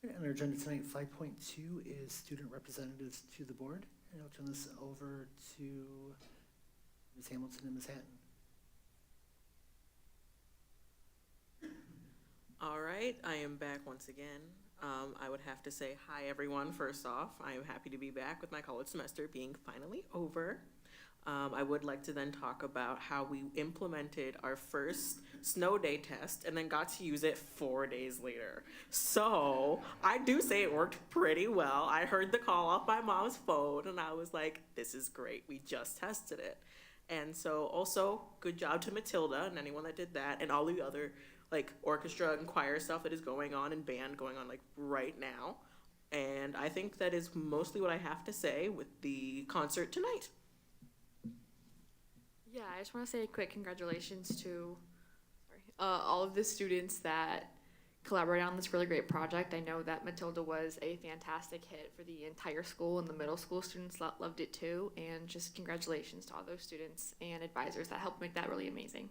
Okay, on our agenda tonight, 5.2 is student representatives to the board, and I'll turn this over to Ms. Hamilton and Ms. Hatton. All right, I am back once again. I would have to say hi, everyone, first off. I am happy to be back with my college semester being finally over. I would like to then talk about how we implemented our first snow day test and then got to use it 4 days later. So I do say it worked pretty well. I heard the call off my mom's phone and I was like, this is great. We just tested it. And so also good job to Matilda and anyone that did that and all the other like orchestra and choir stuff that is going on and band going on like right now. And I think that is mostly what I have to say with the concert tonight. Yeah, I just want to say a quick congratulations to all of the students that collaborated on this really great project. I know that Matilda was a fantastic hit for the entire school, and the middle school students loved it too. And just congratulations to all those students and advisors that helped make that really amazing.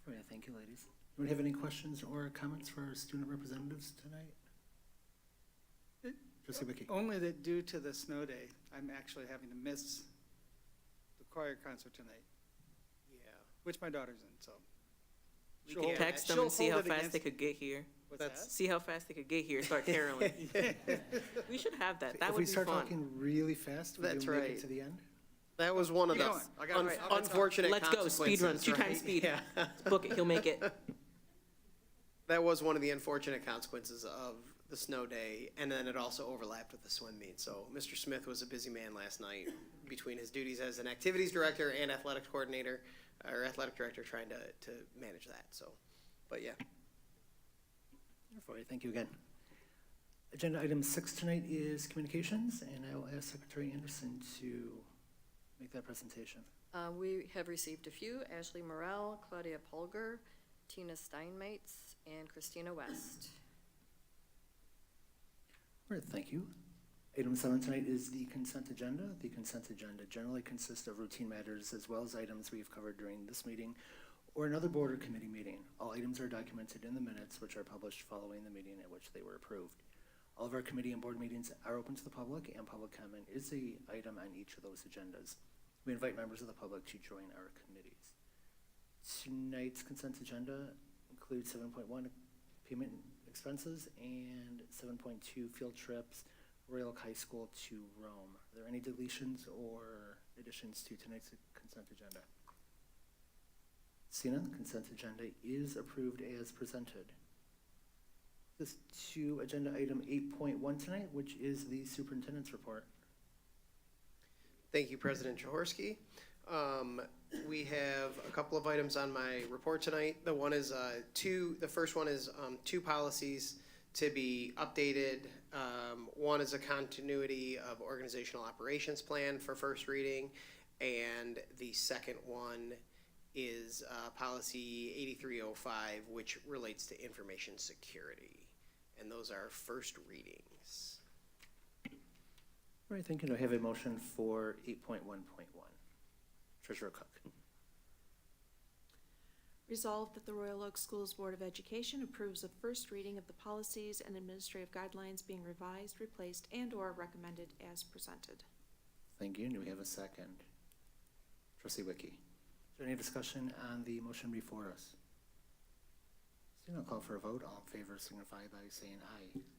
All right, thank you, ladies. Anyone have any questions or comments for our student representatives tonight? Trustee Wickie. Only that due to the snow day, I'm actually having to miss the choir concert tonight, Yeah. which my daughter's in, so. We she'll can hold- Text them she'll and see hold how it fast they against- could get here. What's That's- that? See how fast they could get here, start caroling. We should have that. That If would we be start fun. talking really fast, we That's do make right. it to the end. That was one of Keep the going. I got it. unfortunate Let's go, speed run, consequences, 2 times right? speed. Yeah. Book it, he'll make it. That was one of the unfortunate consequences of the snow day, and then it also overlapped with the swim meet. So Mr. Smith was a busy man last night between his duties as an activities director and athletic coordinator, or athletic director, trying to manage that, so, but yeah. All right, thank you again. Agenda item 6 tonight is communications, and I will ask Secretary Anderson to make that presentation. We have received a few: Ashley Morel, Claudia Polger, Tina Steinmates, and Christina West. All right, thank you. Item 7 tonight is the consent agenda. The consent agenda generally consists of routine matters as well as items we've covered during this meeting or another board or committee meeting. All items are documented in the minutes, which are published following the meeting at which they were approved. All of our committee and board meetings are open to the public, and public comment is an item on each of those agendas. We invite members of the public to join our committees. Tonight's consent agenda includes 7.1 payment expenses and 7.2 field trips, Royal Oak High School to Rome. Are there any deletions or additions to tonight's consent agenda? Seeing none, the consent agenda is approved as presented. This to agenda item 8.1 tonight, which is the superintendent's report. Thank you, President Jaworski. We have a couple of items on my report tonight. The first one is 2 policies to be updated. One is a continuity of organizational operations plan for first reading, and the second one is policy 8305, which relates to information security. And those are first readings. All right, thank you. Do I have a motion for 8.1.1? Treasurer Cook. Resolved that the Royal Oak Schools Board of Education approves of first reading of the policies and administrative guidelines being revised, replaced, and/or recommended as presented. Thank you. Do we have a second? Trustee Wickie. Is there any discussion on the motion before us? Seeing none, I'll call for a vote. All in favor signify by saying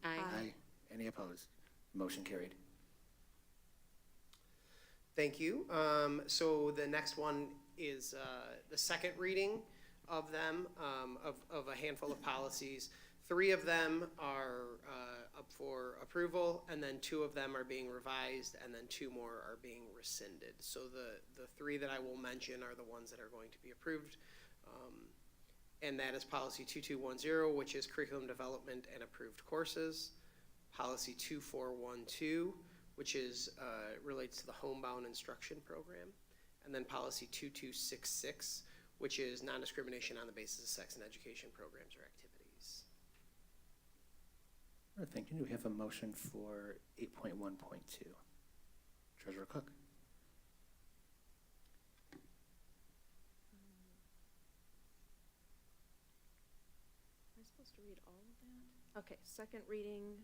aye. Aye. Any opposed? Motion carried. Thank you. So the next one is the second reading of them, of a handful of policies. 3 of them are up for approval, and then 2 of them are being revised, and then 2 more are being rescinded. So the 3 that I will mention are the ones that are going to be approved. And that is policy 2210, which is curriculum development and approved courses. Policy 2412, which is relates to the homebound instruction program. And then policy 2266, which is non-discrimination on the basis of sex in education programs or activities. All right, thank you. Do we have a motion for 8.1.2? Treasurer Cook. Am I supposed to read all of that? Okay, second reading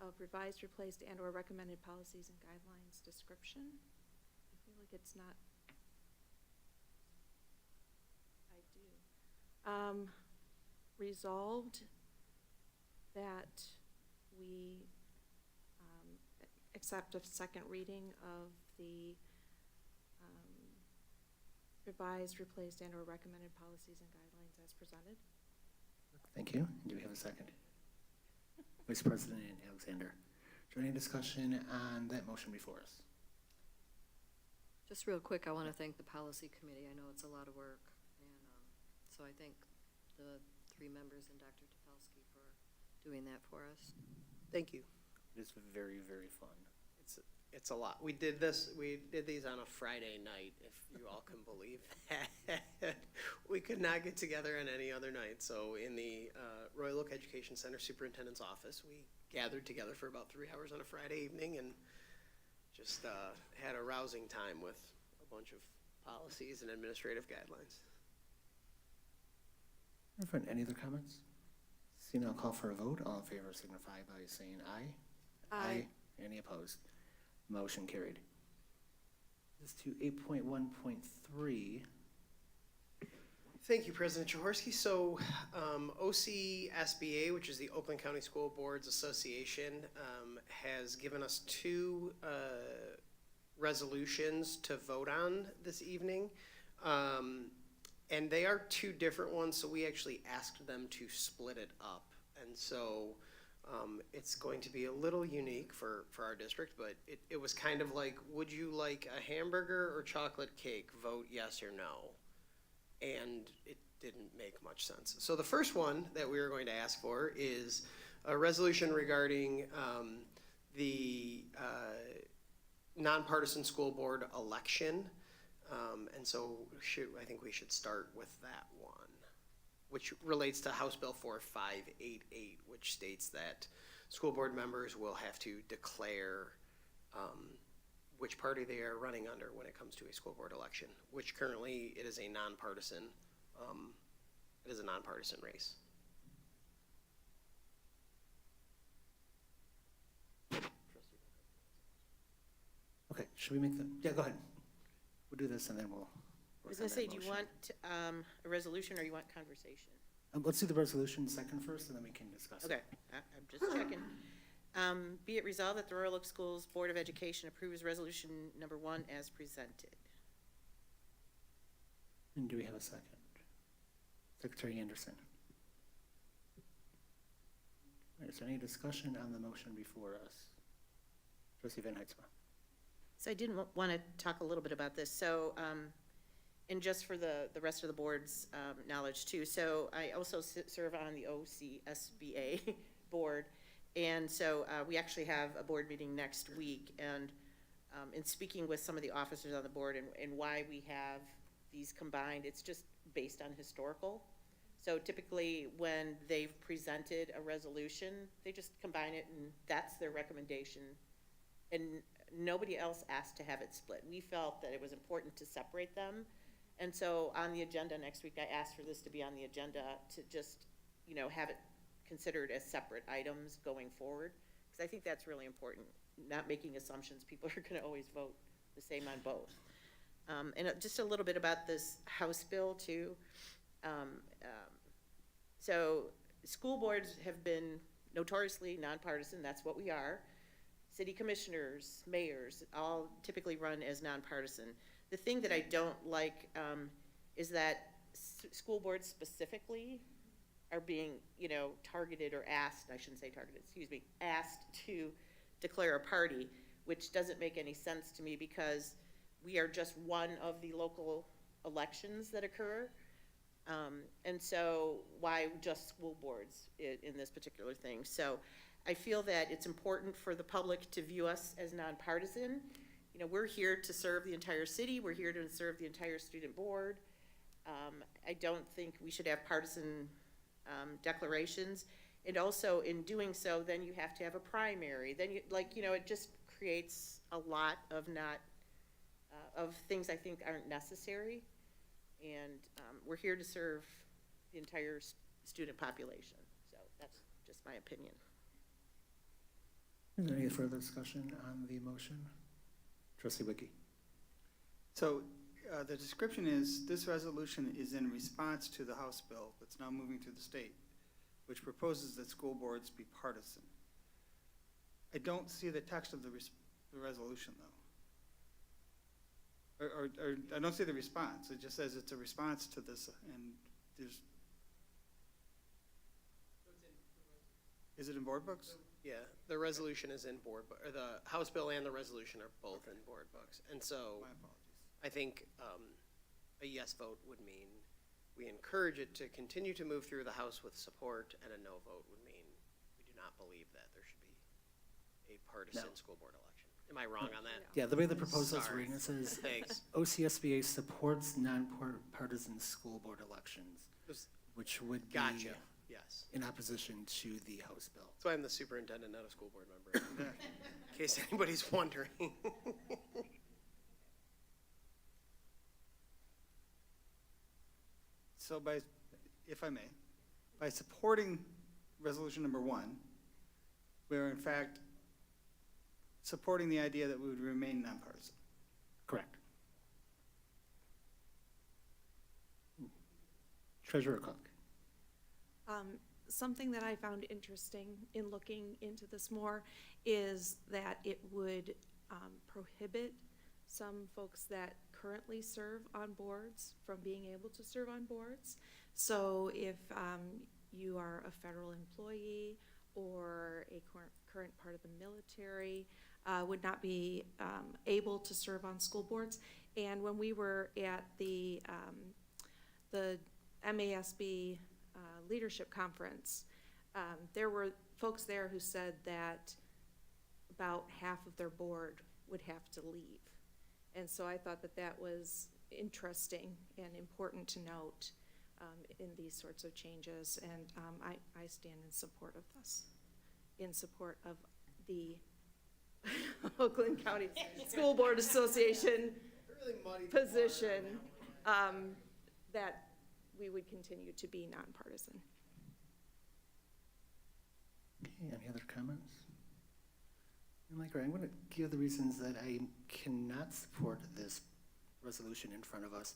of revised, replaced, and/or recommended policies and guidelines description. I feel like it's not. I do. Resolved that we accept a second reading of the revised, replaced, and/or recommended policies and guidelines as presented. Thank you. Do we have a second? Vice President Alexander. Is there any discussion on that motion before us? Just real quick, I want to thank the policy committee. I know it's a lot of work. And so I thank the 3 members and Dr. Topelski for doing that for us. Thank you. It is very, very fun. It's a lot. We did these on a Friday night, if you all can believe that. We could not get together on any other night. So in the Royal Oak Education Center Superintendent's office, we gathered together for about 3 hours on a Friday evening and just had a rousing time with a bunch of policies and administrative guidelines. Everyone, any other comments? Seeing none, I'll call for a vote. All in favor signify by saying aye. Aye. Any opposed? Motion carried. This to 8.1.3. Thank you, President Jaworski. So OCSBA, which is the Oakland County School Boards Association, has given us 2 resolutions to vote on this evening. And they are 2 different ones, so we actually asked them to split it up. And so it's going to be a little unique for our district, but it was kind of like, would you like a hamburger or chocolate cake? Vote yes or no. And it didn't make much sense. So the first one that we are going to ask for is a resolution regarding the nonpartisan school board election. And so I think we should start with that one, which relates to House Bill 4588, which states that school board members will have to declare which party they are running under when it comes to a school board election, which currently it is a nonpartisan race. Okay, should we make the, yeah, go ahead. We'll do this and then we'll. I was gonna say, do you want a resolution or you want conversation? Let's do the resolution second first and then we can discuss it. Okay, I'm just checking. Be it resolved that the Royal Oak Schools Board of Education approves resolution number 1 as presented. And do we have a second? Secretary Anderson. All right, is there any discussion on the motion before us? Trustee Van Heitzma. So I did want to talk a little bit about this. So, and just for the rest of the board's knowledge too. So I also serve on the OCSBA board. And so we actually have a board meeting next week. And in speaking with some of the officers on the board and why we have these combined, it's just based on historical. So typically when they've presented a resolution, they just combine it and that's their recommendation. And nobody else asked to have it split. We felt that it was important to separate them. And so on the agenda next week, I asked for this to be on the agenda to just, have it considered as separate items going forward. Because I think that's really important, not making assumptions. People are gonna always vote the same on both. And just a little bit about this House bill too. So school boards have been notoriously nonpartisan, that's what we are. City commissioners, mayors, all typically run as nonpartisan. The thing that I don't like is that school boards specifically are being, targeted or asked, I shouldn't say targeted, excuse me, asked to declare a party, which doesn't make any sense to me because we are just one of the local elections that occur. And so why just school boards in this particular thing? So I feel that it's important for the public to view us as nonpartisan. We're here to serve the entire city. We're here to serve the entire student board. I don't think we should have partisan declarations. And also, in doing so, then you have to have a primary, then you, like, you know, it just creates a lot of of things I think aren't necessary. And we're here to serve the entire student population, so that's just my opinion. Is there any further discussion on the motion? Trustee Wiki. So the description is, this resolution is in response to the House bill that's now moving through the state, which proposes that school boards be partisan. I don't see the text of the resolution, though. Or I don't see the response. It just says it's a response to this, and there's. Is it in board books? Yeah, the resolution is in board, or the House bill and the resolution are both in board books. And so My apologies. I think a yes vote would mean we encourage it to continue to move through the House with support, and a no vote would mean we do not believe that there should be a partisan school board election. Am I wrong on that? Yeah, the way the proposal is Sorry. written, it says Thanks. OCSBA supports nonpartisan school board elections, which would be Gotcha, yes. in opposition to the House bill. That's why I'm the superintendent, not a school board member, in case anybody's wondering. So if I may, by supporting resolution number 1, we're in fact supporting the idea that we would remain nonpartisan. Correct. Treasurer Cook. Something that I found interesting in looking into this more is that it would prohibit some folks that currently serve on boards from being able to serve on boards. So if you are a federal employee or a current part of the military, would not be able to serve on school boards. And when we were at the MASB leadership conference, there were folks there who said that about half of their board would have to leave. And so I thought that that was interesting and important to note in these sorts of changes. And I stand in support of this, in support of the Oakland County School Board Association position that we would continue to be nonpartisan. Okay, any other comments? And like, I'm going to give the reasons that I cannot support this resolution in front of us.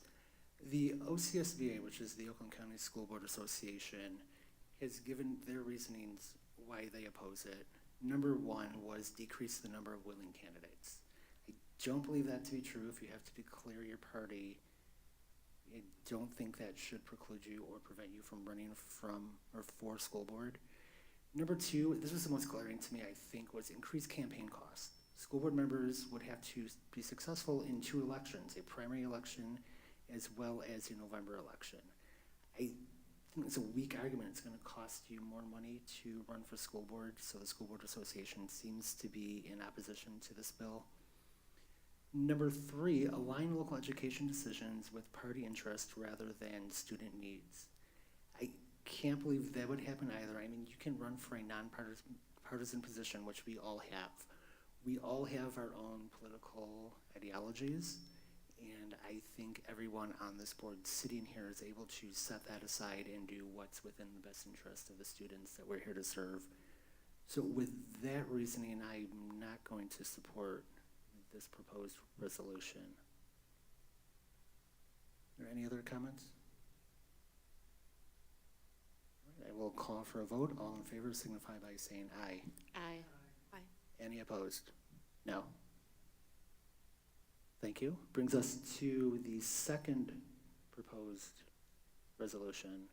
The OCSBA, which is the Oakland County School Board Association, has given their reasonings why they oppose it. Number 1 was decrease the number of willing candidates. I don't believe that to be true. If you have to declare your party, I don't think that should preclude you or prevent you from running from or for school board. Number 2, this was the most glaring to me, I think, was increased campaign costs. School board members would have to be successful in 2 elections, a primary election as well as a November election. I think it's a weak argument. It's going to cost you more money to run for school board, so the School Board Association seems to be in opposition to this bill. Number 3, align local education decisions with party interest rather than student needs. I can't believe that would happen either. I mean, you can run for a nonpartisan position, which we all have. We all have our own political ideologies, and I think everyone on this board sitting here is able to set that aside and do what's within the best interest of the students that we're here to serve. So with that reasoning, I'm not going to support this proposed resolution. Are there any other comments? All right, I will call for a vote. All in favor signify by saying aye. Aye. Any opposed? No. Thank you. Brings us to the second proposed resolution.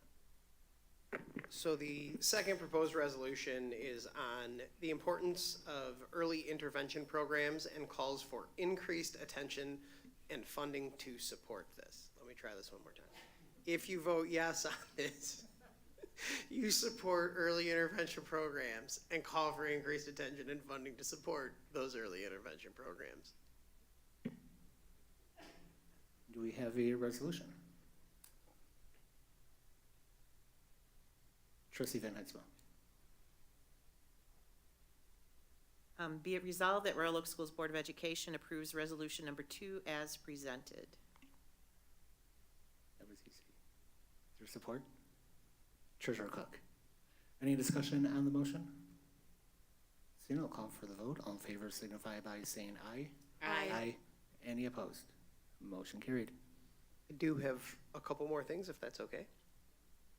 So the second proposed resolution is on the importance of early intervention programs and calls for increased attention and funding to support this. Let me try this one more time. If you vote yes on this, you support early intervention programs and call for increased attention and funding to support those early intervention programs. Do we have a resolution? Trustee Van Heidsma. Be it resolved that Royal Oak Schools Board of Education approves resolution number 2 as presented. That was easy. Is there support? Treasurer Cook. Any discussion on the motion? Seeing none, I'll call for the vote. All in favor signify by saying aye. Aye. Any opposed? Motion carried. I do have a couple more things, if that's okay,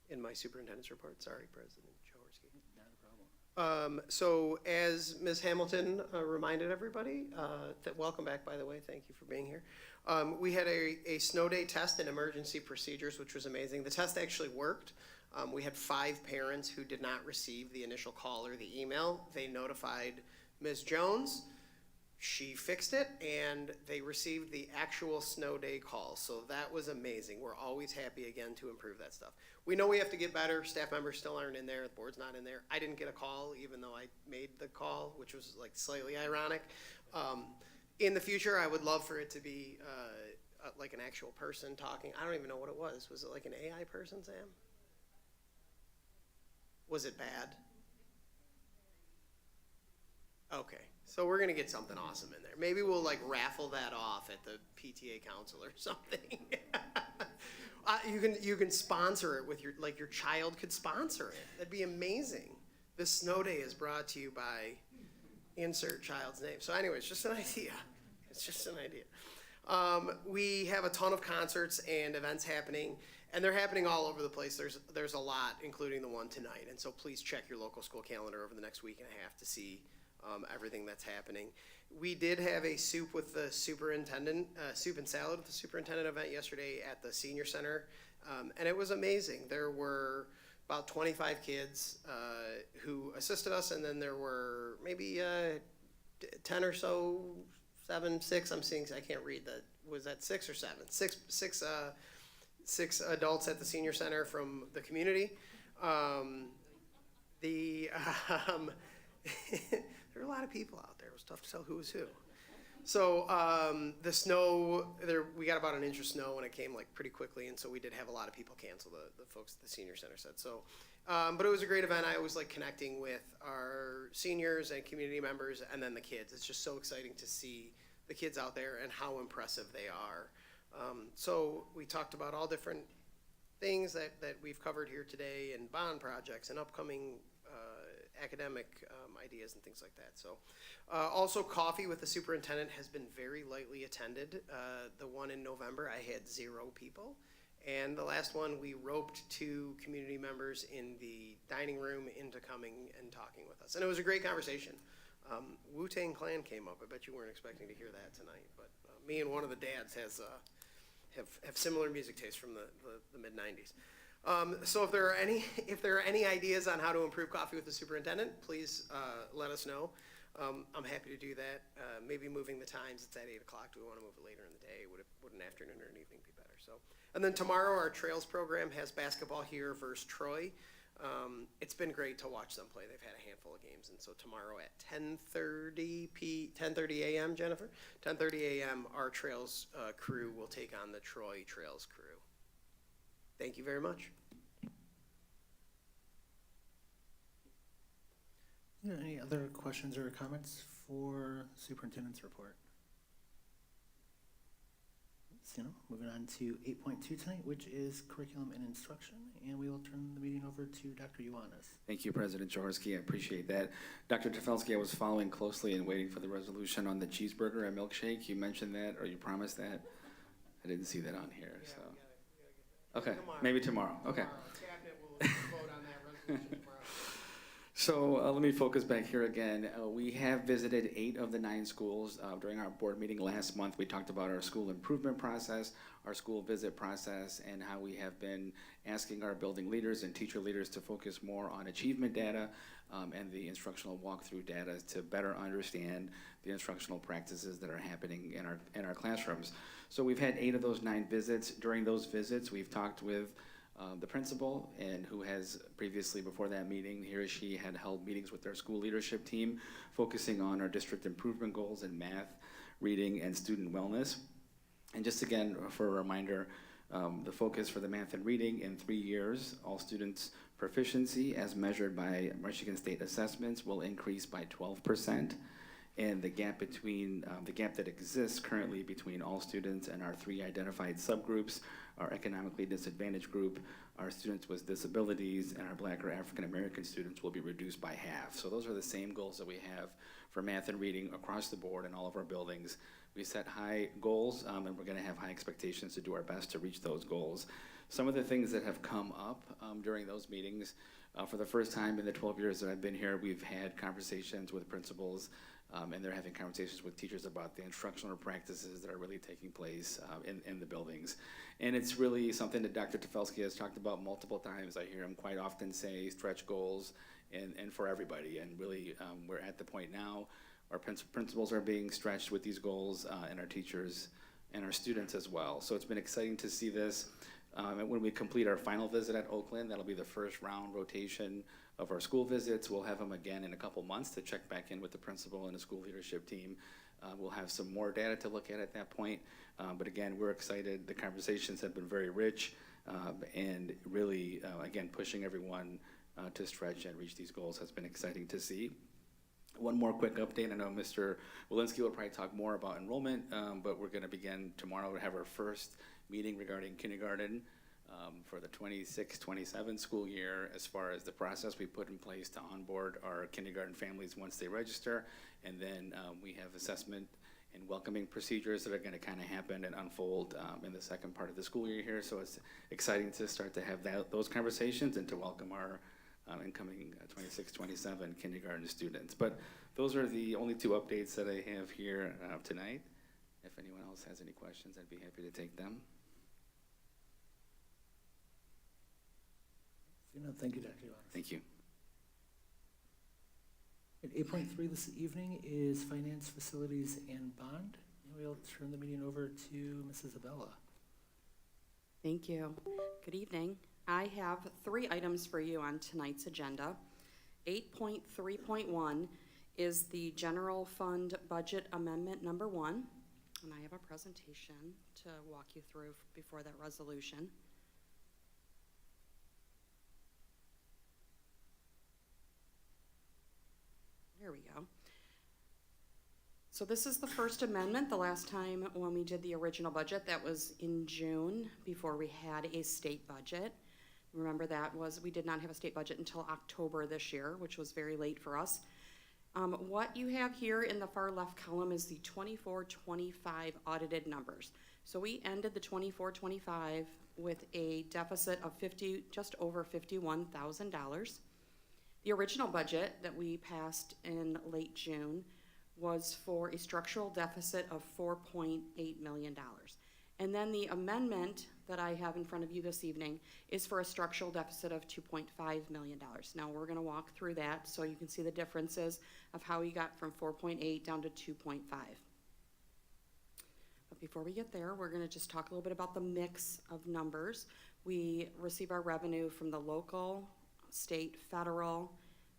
in my superintendent's report. Sorry, President Jaworski. Not a problem. So as Ms. Hamilton reminded everybody, welcome back, by the way, thank you for being here. We had a snow day test in emergency procedures, which was amazing. The test actually worked. We had 5 parents who did not receive the initial call or the email. They notified Ms. Jones. She fixed it, and they received the actual snow day call. So that was amazing. We're always happy again to improve that stuff. We know we have to get better. Staff members still aren't in there. The board's not in there. I didn't get a call, even though I made the call, which was like slightly ironic. In the future, I would love for it to be like an actual person talking. I don't even know what it was. Was it like an AI person, Sam? Was it bad? Okay, so we're gonna get something awesome in there. Maybe we'll like raffle that off at the PTA council or something. You can sponsor it with your child could sponsor it. That'd be amazing. This snow day is brought to you by insert child's name. So anyway, it's just an idea. It's just an idea. We have a ton of concerts and events happening, and they're happening all over the place. There's a lot, including the one tonight. And so please check your local school calendar over the next week and a half to see everything that's happening. We did have a soup with the superintendent, soup and salad with the superintendent event yesterday at the senior center, and it was amazing. There were about 25 kids who assisted us, and then there were maybe 10 or so, 7, 6. I'm seeing. I can't read that. Was that 6 or 7? Six adults at the senior center from the community. There were a lot of people out there. It was tough to tell who was who. So the snow, we got about an inch of snow, and it came like pretty quickly, and so we did have a lot of people cancel, the folks at the senior center said. So, but it was a great event. I always like connecting with our seniors and community members, and then the kids. It's just so exciting to see the kids out there and how impressive they are. So we talked about all different things that we've covered here today, and bond projects and upcoming academic ideas and things like that. So also coffee with the superintendent has been very lightly attended. The one in November, I had 0 people. And the last one, we roped 2 community members in the dining room into coming and talking with us. And it was a great conversation. Wu-Tang Clan came up. I bet you weren't expecting to hear that tonight. But me and one of the dads have similar music tastes from the mid-90s. So if there are any ideas on how to improve coffee with the superintendent, please let us know. I'm happy to do that. Maybe moving the times. It's at 8 o'clock. Do we want to move it later in the day? Would an afternoon or an evening be better? So, and then tomorrow our Trails program has basketball here versus Troy. It's been great to watch them play. They've had a handful of games, and so tomorrow at 10:30 a.m. Jennifer, 10:30 a.m. our Trails crew will take on the Troy Trails crew. Thank you very much. Any other questions or comments for superintendent's report? So, moving on to 8.2 tonight, which is curriculum and instruction, and we will turn the meeting over to Dr. Ioannis. Thank you, President Jaworski. I appreciate that. Dr. Tefelsky, I was following closely and waiting for the resolution on the cheeseburger and milkshake. You mentioned that, or you promised that. I didn't see that on here, so. Okay, maybe tomorrow. Okay. Cabinet will vote on that resolution tomorrow. So let me focus back here again. We have visited 8 of the 9 schools. During our board meeting last month, we talked about our school improvement process, our school visit process, and how we have been asking our building leaders and teacher leaders to focus more on achievement data and the instructional walkthrough data to better understand the instructional practices that are happening in our classrooms. So we've had 8 of those 9 visits. During those visits, we've talked with the principal, and who has previously, before that meeting, he or she had held meetings with their school leadership team, focusing on our district improvement goals in math, reading, and student wellness. And just again, for a reminder, the focus for the math and reading in 3 years, all students' proficiency as measured by Michigan State assessments will increase by 12%. and the gap between, the gap that exists currently between all students and our 3 identified subgroups, our economically disadvantaged group, our students with disabilities, and our Black or African American students will be reduced by half. So those are the same goals that we have for math and reading across the board in all of our buildings. We set high goals, and we're gonna have high expectations to do our best to reach those goals. Some of the things that have come up during those meetings, for the first time in the 12 years that I've been here, we've had conversations with principals, and they're having conversations with teachers about the instructional practices that are really taking place in the buildings. And it's really something that Dr. Tefelsky has talked about multiple times. I hear him quite often say stretch goals and for everybody. And really, we're at the point now, our principals are being stretched with these goals, and our teachers and our students as well. So it's been exciting to see this. And when we complete our final visit at Oakland, that'll be the first round rotation of our school visits. We'll have them again in a couple months to check back in with the principal and the school leadership team. We'll have some more data to look at that point. But again, we're excited. The conversations have been very rich, and really, again, pushing everyone to stretch and reach these goals has been exciting to see. One more quick update. I know Mr. Walensky will probably talk more about enrollment, but we're going to begin tomorrow to have our first meeting regarding kindergarten for the 26-27 school year, as far as the process we put in place to onboard our kindergarten families once they register. And then we have assessment and welcoming procedures that are going to kind of happen and unfold in the second part of the school year here. So it's exciting to start to have those conversations and to welcome our incoming 26-27 kindergarten students. But those are the only 2 updates that I have here tonight. If anyone else has any questions, I'd be happy to take them. Thank you, Dr. Young. Thank you. At 8.3 this evening is Finance, Facilities, and Bond. And we'll turn the meeting over to Mrs. Abella. Thank you. Good evening. I have 3 items for you on tonight's agenda. 8.3.1 is the General Fund Budget Amendment number 1, and I have a presentation to walk you through before that resolution. There we go. So this is the first amendment. The last time when we did the original budget, that was in June, before we had a state budget. Remember, that was, we did not have a state budget until October this year, which was very late for us. What you have here in the far left column is the 24-25 audited numbers. So we ended the 24-25 with a deficit of just over $51,000. The original budget that we passed in late June was for a structural deficit of $4.8 million. And then the amendment that I have in front of you this evening is for a structural deficit of $2.5 million. Now we're going to walk through that so you can see the differences of how we got from 4.8 down to 2.5. But before we get there, we're going to just talk a little bit about the mix of numbers. We receive our revenue from the local, state, federal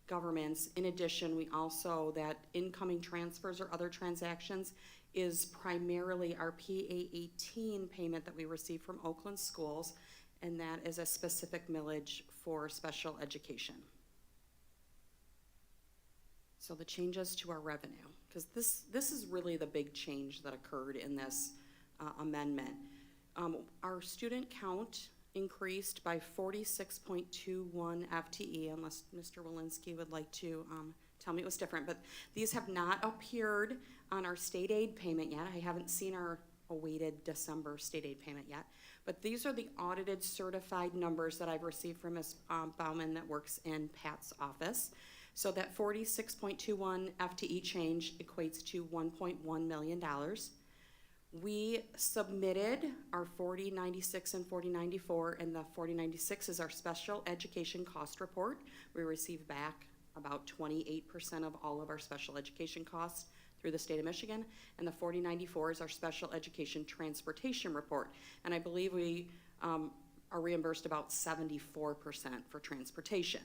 governments. In addition, we also, that incoming transfers or other transactions is primarily our PA-18 payment that we receive from Oakland schools, and that is a specific millage for special education. So the changes to our revenue, because this is really the big change that occurred in this amendment. Our student count increased by 46.21 FTE, unless Mr. Walensky would like to tell me it was different, but these have not appeared on our state aid payment yet. I haven't seen our awaited December state aid payment yet, but these are the audited certified numbers that I've received from Ms. Bauman that works in Pat's office. So that 46.21 FTE change equates to $1.1 million. We submitted our 4096 and 4094, and the 4096 is our special education cost report. We receive back about 28% of all of our special education costs through the state of Michigan, and the 4094 is our special education transportation report. And I believe we are reimbursed about 74% for transportation.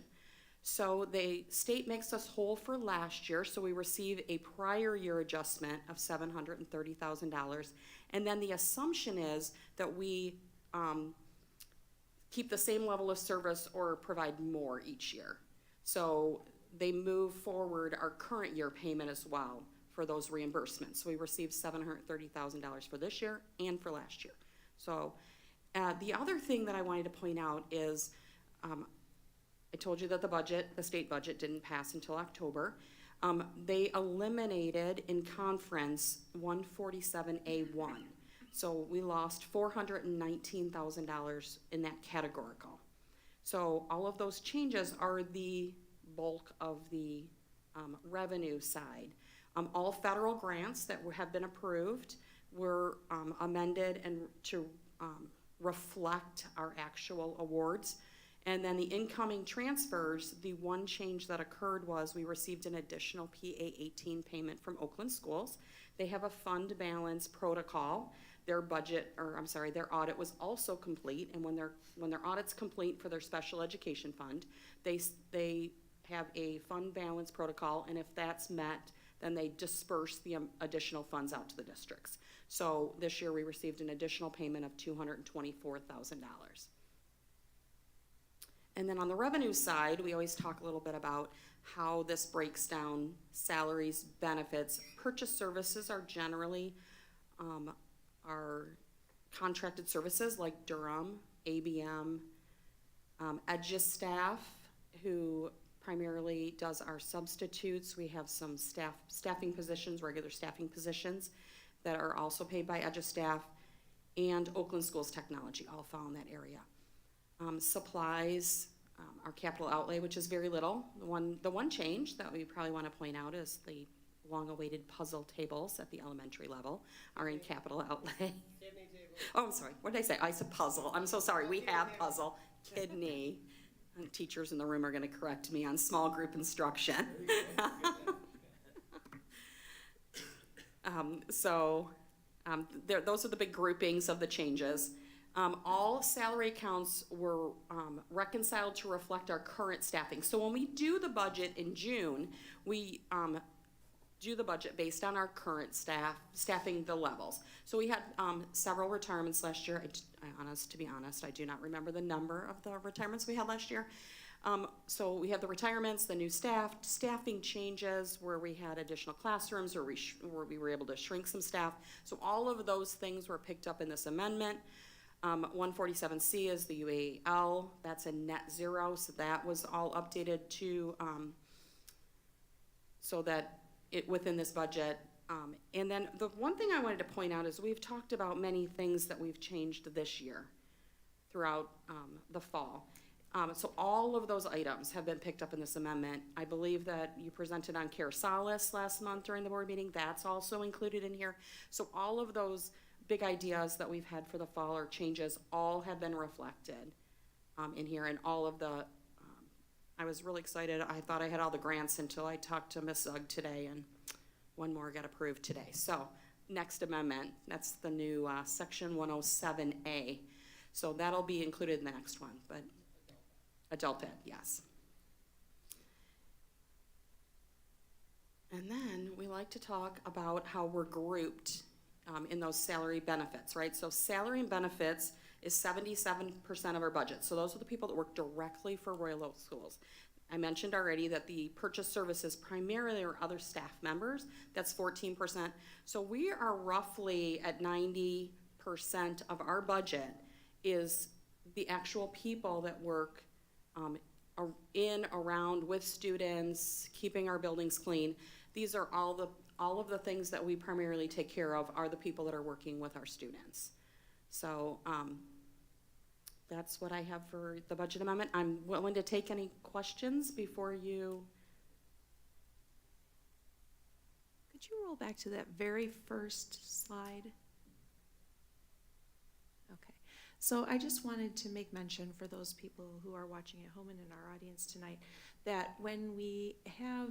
So the state makes us whole for last year, so we receive a prior year adjustment of $730,000. And then the assumption is that we keep the same level of service or provide more each year. So they move forward our current year payment as well for those reimbursements. So we received $730,000 for this year and for last year. So the other thing that I wanted to point out is, I told you that the state budget didn't pass until October. They eliminated in conference 147A1. So we lost $419,000 in that categorical. So all of those changes are the bulk of the revenue side. All federal grants that have been approved were amended and to reflect our actual awards. And then the incoming transfers, the one change that occurred was we received an additional PA-18 payment from Oakland Schools. They have a fund balance protocol. Their their audit was also complete, and when their audit's complete for their special education fund, they have a fund balance protocol, and if that's met, then they disperse the additional funds out to the districts. So this year we received an additional payment of $224,000. And then on the revenue side, we always talk a little bit about how this breaks down salaries, benefits. Purchase services are generally our contracted services like Durham, ABM, EduStaff, who primarily does our substitutes. We have some staffing positions, regular staffing positions that are also paid by EduStaff, and Oakland Schools Technology all fall in that area. Supplies, our capital outlay, which is very little. The one change that we probably want to point out is the long-awaited puzzle tables at the elementary level are in capital outlay. Oh, I'm sorry, what did I say? I said puzzle. I'm so sorry. We have puzzle. Kidney. And teachers in the room are going to correct me on small group instruction. Those are the big groupings of the changes. All salary accounts were reconciled to reflect our current staffing. So when we do the budget in June, we do the budget based on our current staffing the levels. So we had several retirements last year. To be honest, I do not remember the number of the retirements we had last year. So we had the retirements, the new staffing changes where we had additional classrooms or where we were able to shrink some staff. So all of those things were picked up in this amendment. 147C is the UAL. That's a net zero, so that was all updated to so that within this budget. And then the one thing I wanted to point out is we've talked about many things that we've changed this year throughout the fall. So all of those items have been picked up in this amendment. I believe that you presented on Care Solace last month during the board meeting. That's also included in here. So all of those big ideas that we've had for the fall or changes all have been reflected in here, and all of the I was really excited. I thought I had all the grants until I talked to Ms. Zug today, and one more got approved today. So next amendment, that's the new section 107A. So that'll be included in the next one, but adult ed, yes. And then we like to talk about how we're grouped in those salary benefits, right? So salary and benefits is 77% of our budget. So those are the people that work directly for Royal Oak Schools. I mentioned already that the purchase services primarily are other staff members. That's 14%. So we are roughly at 90% of our budget is the actual people that work in, around, with students, keeping our buildings clean. These are all of the things that we primarily take care of are the people that are working with our students. So that's what I have for the budget amendment. I'm willing to take any questions before you. Could you roll back to that very first slide? Okay. So I just wanted to make mention for those people who are watching at home and in our audience tonight that when we have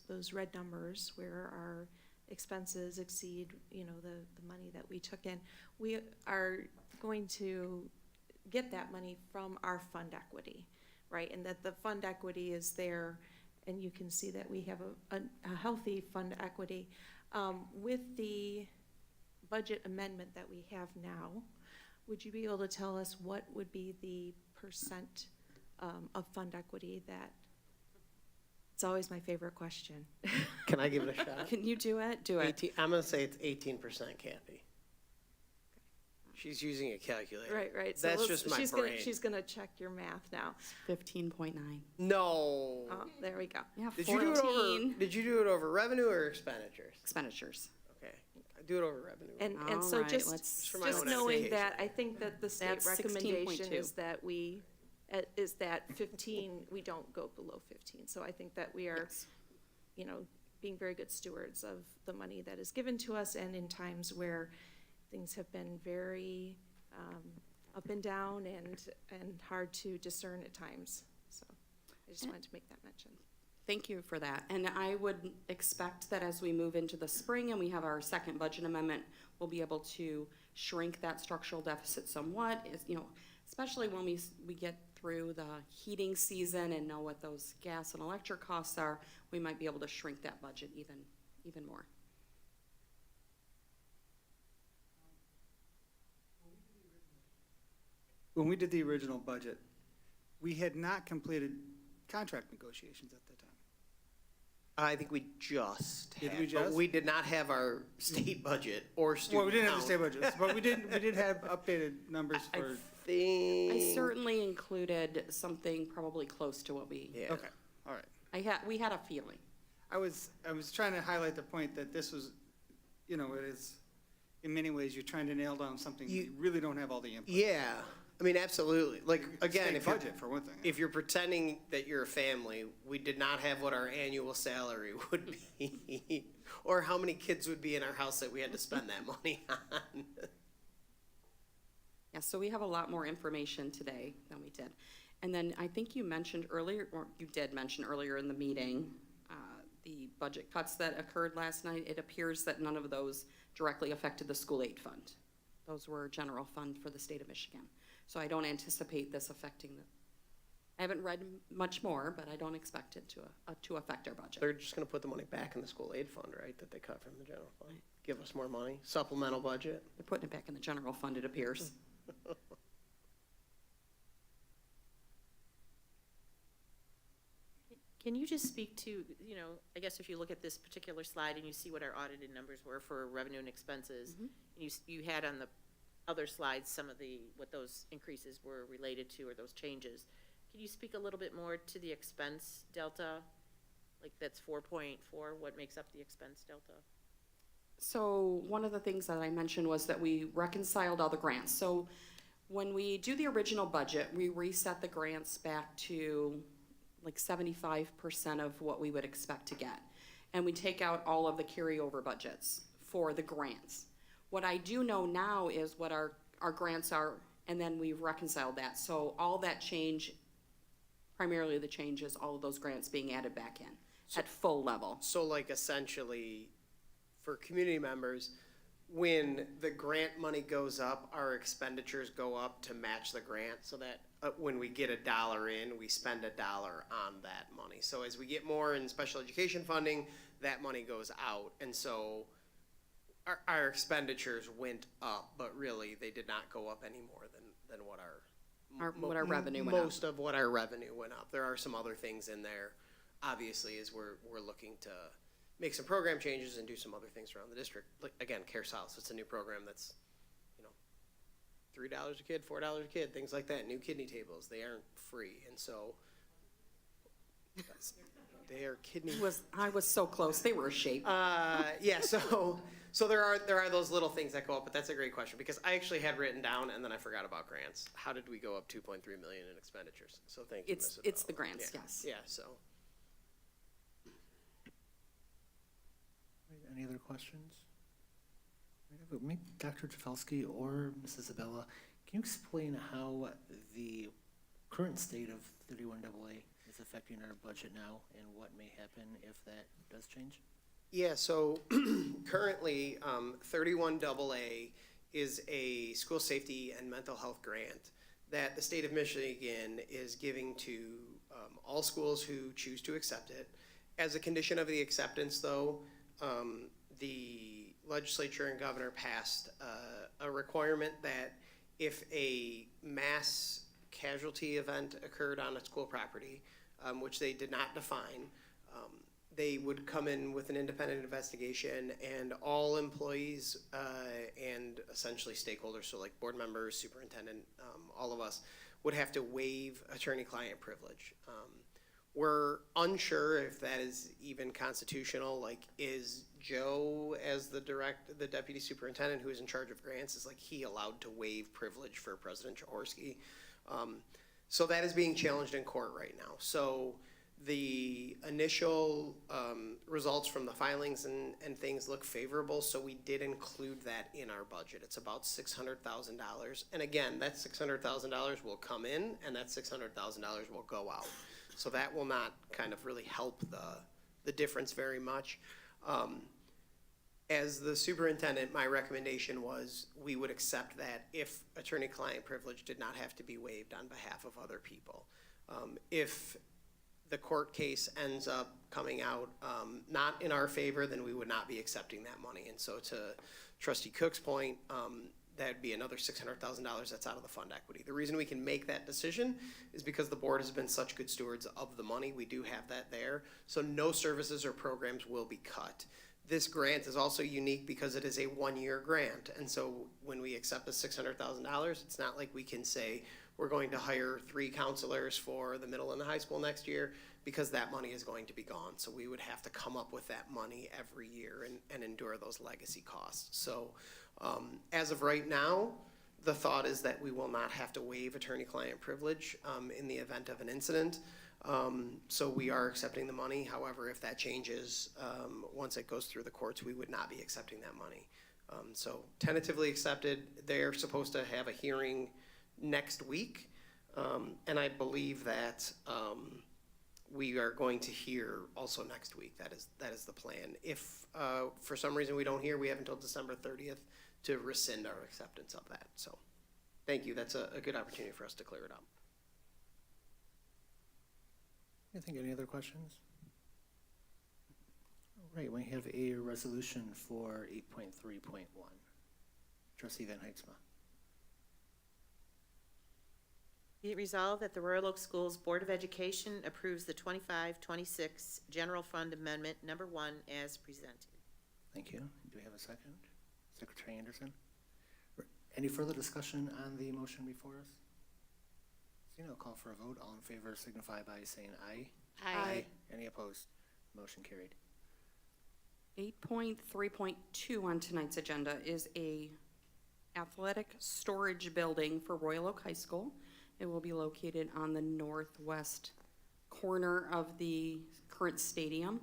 those red numbers where our expenses exceed the money that we took in, we are going to get that money from our fund equity, right? And that the fund equity is there, and you can see that we have a healthy fund equity. With the budget amendment that we have now, would you be able to tell us what would be the percent of fund equity that It's always my favorite question. Can I give it a shot? Can you do it? Do it. 18, I'm gonna say it's 18%, Kathy. She's using a calculator. Right. So That's just my brain. She's gonna check your math now. 15.9. No. Oh, there we go. Yeah, Did you do it 14 over? Did you do it over revenue or expenditures? expenditures. Okay, do it over revenue. And so All right, just, let's- For my just own knowing edification. that, I think that the state That's recommendation 16.2. is that is that 15, we don't go below 15. So I think that we are, Yes. being very good stewards of the money that is given to us, and in times where things have been very up and down and hard to discern at times. So I just wanted to make that mention. Thank you for that. And I would expect that as we move into the spring and we have our second budget amendment, we'll be able to shrink that structural deficit somewhat, especially when we get through the heating season and know what those gas and electric costs are, we might be able to shrink that budget even more. When we did the original budget, we had not completed contract negotiations at that time. I think we just Did had, we but just? we did not have our state budget or student Well, we didn't have the count. state budgets, but we did have updated numbers I for, I certainly included something probably close to what we, Yeah. okay, all right. we had a feeling. I was trying to highlight the point that this was, it is, in many ways, you're trying to nail down something you really don't have all the input. Yeah, I mean, absolutely. Like, again, State if you're, budget, for one thing. if you're pretending that you're a family, we did not have what our annual salary would be, or how many kids would be in our house that we had to spend that money on. Yeah, so we have a lot more information today than we did. And then I think you mentioned earlier, or you did mention earlier in the meeting, the budget cuts that occurred last night. It appears that none of those directly affected the school aid fund. Those were general fund for the state of Michigan. So I don't anticipate this affecting I haven't read much more, but I don't expect it to affect our budget. They're just gonna put the money back in the school aid fund, right, that they cut from the general fund? Give us more money, supplemental budget. They're putting it back in the general fund, it appears. Can you just speak to, I guess if you look at this particular slide and you see what our audited numbers were for revenue and expenses, and you had on the other slides some of what those increases were related to, or those changes. Can you speak a little bit more to the expense delta? Like that's 4.4, what makes up the expense delta? So one of the things that I mentioned was that we reconciled all the grants. So when we do the original budget, we reset the grants back to like 75% of what we would expect to get. And we take out all of the carryover budgets for the grants. What I do know now is what our grants are, and then we've reconciled that. So all that change, primarily the change is all of those grants being added back in at full level. So like essentially, for community members, when the grant money goes up, our expenditures go up to match the grant, so that when we get $1 in, we spend $1 on that money. So as we get more in special education funding, that money goes out, and so our expenditures went up, but really they did not go up any more than what What our revenue went up. most of what our revenue went up. There are some other things in there, obviously, as we're looking to make some program changes and do some other things around the district. Like, again, Care South, it's a new program that's, $3 a kid, $4 a kid, things like that. New kidney tables, they aren't free, and so they are kidney. I was so close, they were a shape. Yeah, so there are those little things that go up, but that's a great question, because I actually had written down and then I forgot about grants. How did we go up 2.3 million in expenditures? So thank you, Ms. It's the Abella. grants, Yeah. yes. Yeah, so. Any other questions? Maybe Dr. Trafalski or Mrs. Abella, can you explain how the current state of 31AA is affecting our budget now, and what may happen if that does change? Yeah, so currently, 31AA is a school safety and mental health grant that the state of Michigan is giving to all schools who choose to accept it. As a condition of the acceptance, though, the legislature and governor passed a requirement that if a mass casualty event occurred on a school property, which they did not define, They would come in with an independent investigation, and all employees and essentially stakeholders, so like board members, superintendent, all of us, would have to waive attorney-client privilege. We're unsure if that is even constitutional. Like, is Joe, as the deputy superintendent who is in charge of grants, is like he allowed to waive privilege for President Jaworski? So that is being challenged in court right now. So the initial results from the filings and things look favorable, so we did include that in our budget. It's about $600,000. And again, that $600,000 will come in, and that $600,000 will go out. So that will not kind of really help the difference very much. As the superintendent, my recommendation was we would accept that if attorney-client privilege did not have to be waived on behalf of other people. If the court case ends up coming out not in our favor, then we would not be accepting that money. And so to Trustee Cook's point, that'd be another $600,000 that's out of the fund equity. The reason we can make that decision is because the board has been such good stewards of the money. We do have that there. So no services or programs will be cut. This grant is also unique because it is a one-year grant. And so when we accept the $600,000, it's not like we can say we're going to hire 3 counselors for the middle and the high school next year, because that money is going to be gone. So we would have to come up with that money every year and endure those legacy costs. So as of right now, the thought is that we will not have to waive attorney-client privilege in the event of an incident. So we are accepting the money. However, if that changes, once it goes through the courts, we would not be accepting that money. So tentatively accepted. They're supposed to have a hearing next week. And I believe that we are going to hear also next week. That is the plan. If for some reason we don't hear, we have until December 30th to rescind our acceptance of that. So thank you. That's a good opportunity for us to clear it up. Any other questions? All right, we have a resolution for 8.3.1. Trustee Van Heitzma. Be it resolved that the Royal Oak Schools Board of Education approves the 25-26 General Fund Amendment Number 1 as presented. Thank you. Do we have a second? Secretary Anderson? Any further discussion on the motion before us? Seeing, I'll call for a vote. All in favor signify by saying aye. Aye. Any opposed? Motion carried. 8.3.2 on tonight's agenda is a athletic storage building for Royal Oak High School. It will be located on the northwest corner of the current stadium.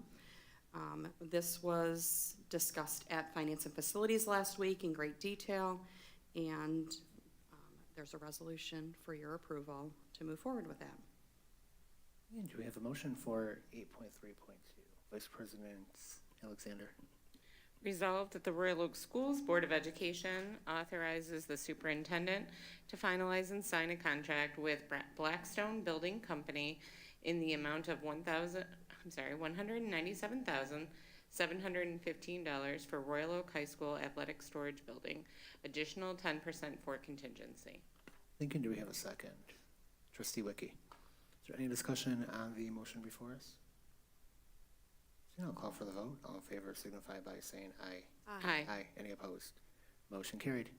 This was discussed at Finance and Facilities last week in great detail, and there's a resolution for your approval to move forward with that. And do we have a motion for 8.3.2? Vice President Alexander. Resolved that the Royal Oak Schools Board of Education authorizes the superintendent to finalize and sign a contract with Blackstone Building Company in the amount of $197,715 for Royal Oak High School Athletic Storage Building. Additional 10% for contingency. Thank you. Do we have a second? Trustee Wicke. Is there any discussion on the motion before us? I'll call for the vote. All in favor signify by saying aye. Aye. Aye. Any opposed? Motion carried.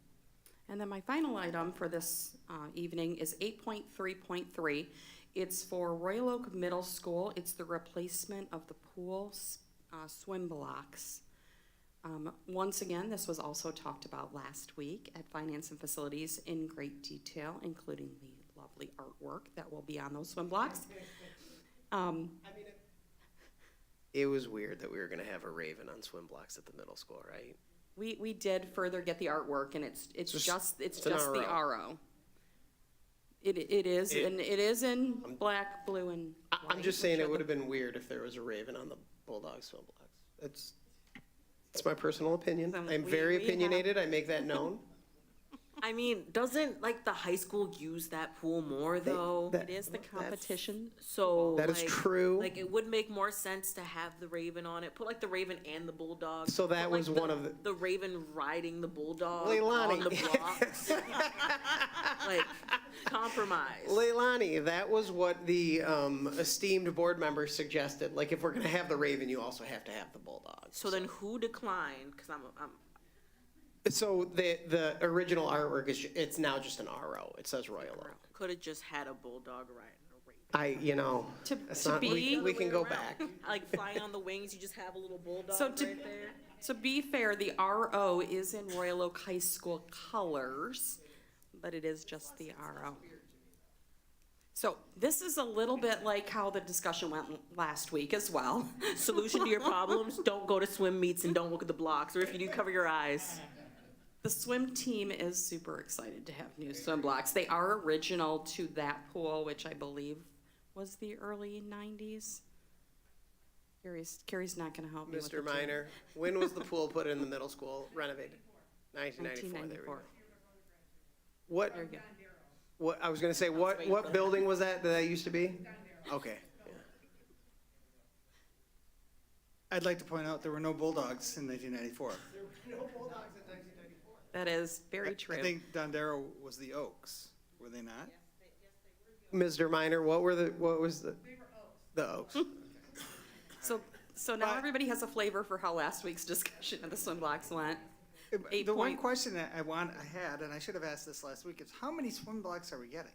And then my final item for this evening is 8.3.3. It's for Royal Oak Middle School. It's the replacement of the pool swim blocks. Once again, this was also talked about last week at Finance and Facilities in great detail, including the lovely artwork that will be on those swim blocks. It was weird that we were going to have a raven on swim blocks at the middle school, right? We did further get the artwork, and it's just an the RO. It is in black, blue, and white. I'm just saying it would have been weird if there was a raven on the Bulldog swim blocks. It's my personal opinion. I'm very opinionated. I make that known. I mean, doesn't like the high school use that pool more though? that- It is the competition. So That is like- true. Like it would make more sense to have the Raven on it. Put like the Raven and the Bulldog. So that Put, like, was one of the Raven riding the Bulldog Leilani. on the blocks. Like compromise. Leilani, that was what the esteemed board member suggested. Like, if we're gonna have the Raven, you also have to have the Bulldog. So then who declined? Because I'm So the original artwork is, it's now just an RO. It says Royal Oak. could have just had a Bulldog riding a Raven. We can go back. Like flying on the wings, you just have a little Bulldog So right to, there. to be fair, the RO is in Royal Oak High School colors, but it is just the RO. So this is a little bit like how the discussion went last week as well. Solution to your problems, don't go to swim meets and don't look at the blocks, or if you do, cover your eyes. The swim team is super excited to have new swim blocks. They are original to that pool, which I believe was the early 90s. Carrie's not gonna help me with the Mr. Minor, when was the pool put in the middle school renovated? 1994, there we go. What, There you go. what, I was gonna say, what building was that used to be? Okay. I'd like to point out there were no Bulldogs in 1994. That is very true. I think Dondero was the Oaks, were they not? Mr. Minor, what was the? The Oaks. So now everybody has a flavor for how last week's discussion of the swim blocks went. The one question that I had, and I should have asked this last week, is how many swim blocks are we getting?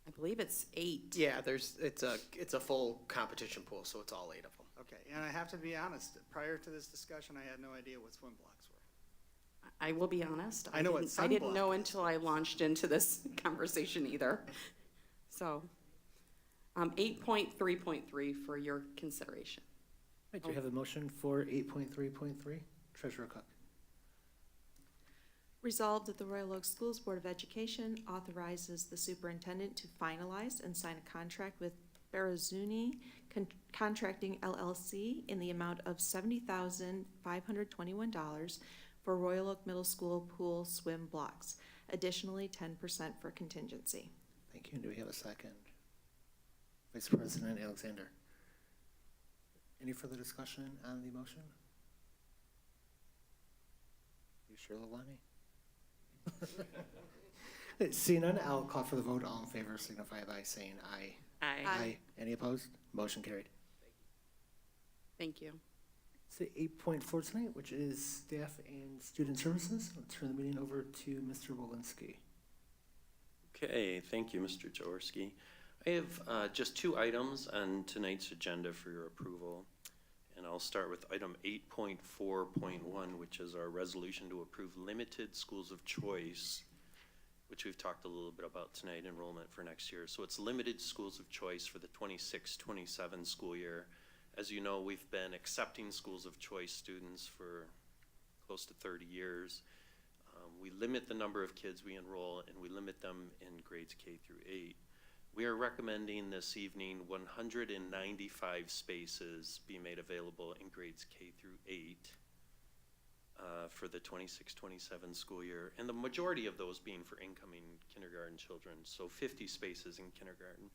I believe it's 8. Yeah, it's a full competition pool, so it's all 8 of them. Okay, and I have to be honest, prior to this discussion, I had no idea what swim blocks were. I will be honest. I know what I didn't sunblock know is. until I launched into this conversation either. So, 8.3.3 for your consideration. Right, do you have a motion for 8.3.3? Treasurer Cook. Resolved that the Royal Oak Schools Board of Education authorizes the superintendent to finalize and sign a contract with Barazuni Contracting LLC in the amount of $70,521 for Royal Oak Middle School pool swim blocks. Additionally, 10% for contingency. Thank you. Do we have a second? Vice President Alexander. Any further discussion on the motion? You sure, Leilani? Seeing none, I'll call for the vote. All in favor signify by saying aye. Aye. Any opposed? Motion carried. Thank you. So 8.4 tonight, which is staff and student services. I'll turn the meeting over to Mr. Walensky. Okay, thank you, Mr. Jaworski. I have just 2 items on tonight's agenda for your approval. And I'll start with item 8.4.1, which is our resolution to approve limited schools of choice, which we've talked a little bit about tonight, enrollment for next year. So it's limited schools of choice for the 26-27 school year. As you know, we've been accepting schools of choice students for close to 30 years. We limit the number of kids we enroll, and we limit them in grades K through 8. We are recommending this evening 195 spaces be made available in grades K through 8 for the 26-27 school year, and the majority of those being for incoming kindergarten children, so 50 spaces in kindergarten,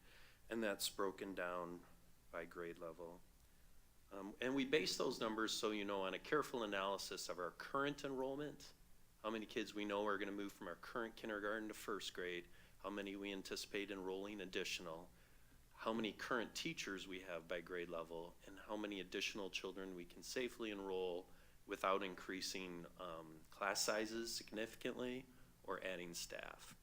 and that's broken down by grade level. And we base those numbers, so you know, on a careful analysis of our current enrollment, how many kids we know are going to move from our current kindergarten to first grade, how many we anticipate enrolling additional, how many current teachers we have by grade level, and how many additional children we can safely enroll without increasing class sizes significantly or adding staff.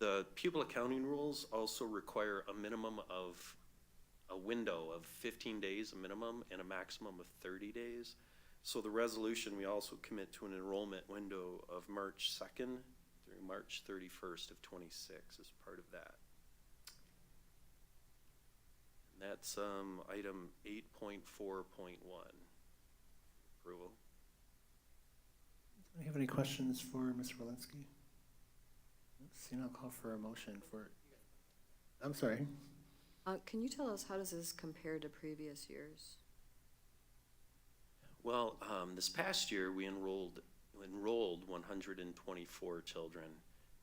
The pupil accounting rules also require a minimum of a window of 15 days, a minimum, and a maximum of 30 days. So the resolution, we also commit to an enrollment window of March 2nd through March 31st of 26 as part of that. And that's item 8.4.1. Approval. Do you have any questions for Mr. Walensky? Seeing, I'll call for a motion for, I'm sorry. Can you tell us, how does this compare to previous years? Well, this past year we enrolled enrolled 124 children,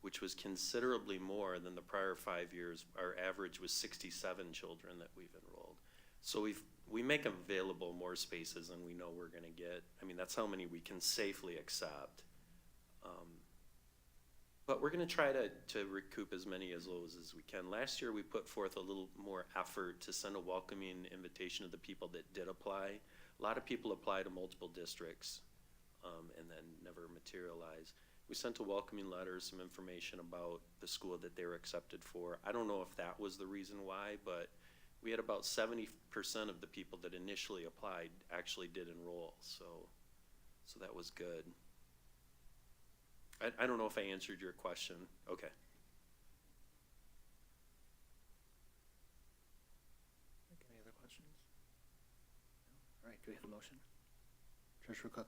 which was considerably more than the prior 5 years. Our average was 67 children that we've enrolled. So we make available more spaces than we know we're gonna get. I mean, that's how many we can safely accept. But we're gonna try to recoup as many as those as we can. Last year, we put forth a little more effort to send a welcoming invitation to the people that did apply. A lot of people apply to multiple districts, and then never materialize. We sent a welcoming letter, some information about the school that they were accepted for. I don't know if that was the reason why, but we had about 70% of the people that initially applied actually did enroll, so that was good. I don't know if I answered your question. Okay. Any other questions? No? All right, do we have a motion? Treasurer Cook.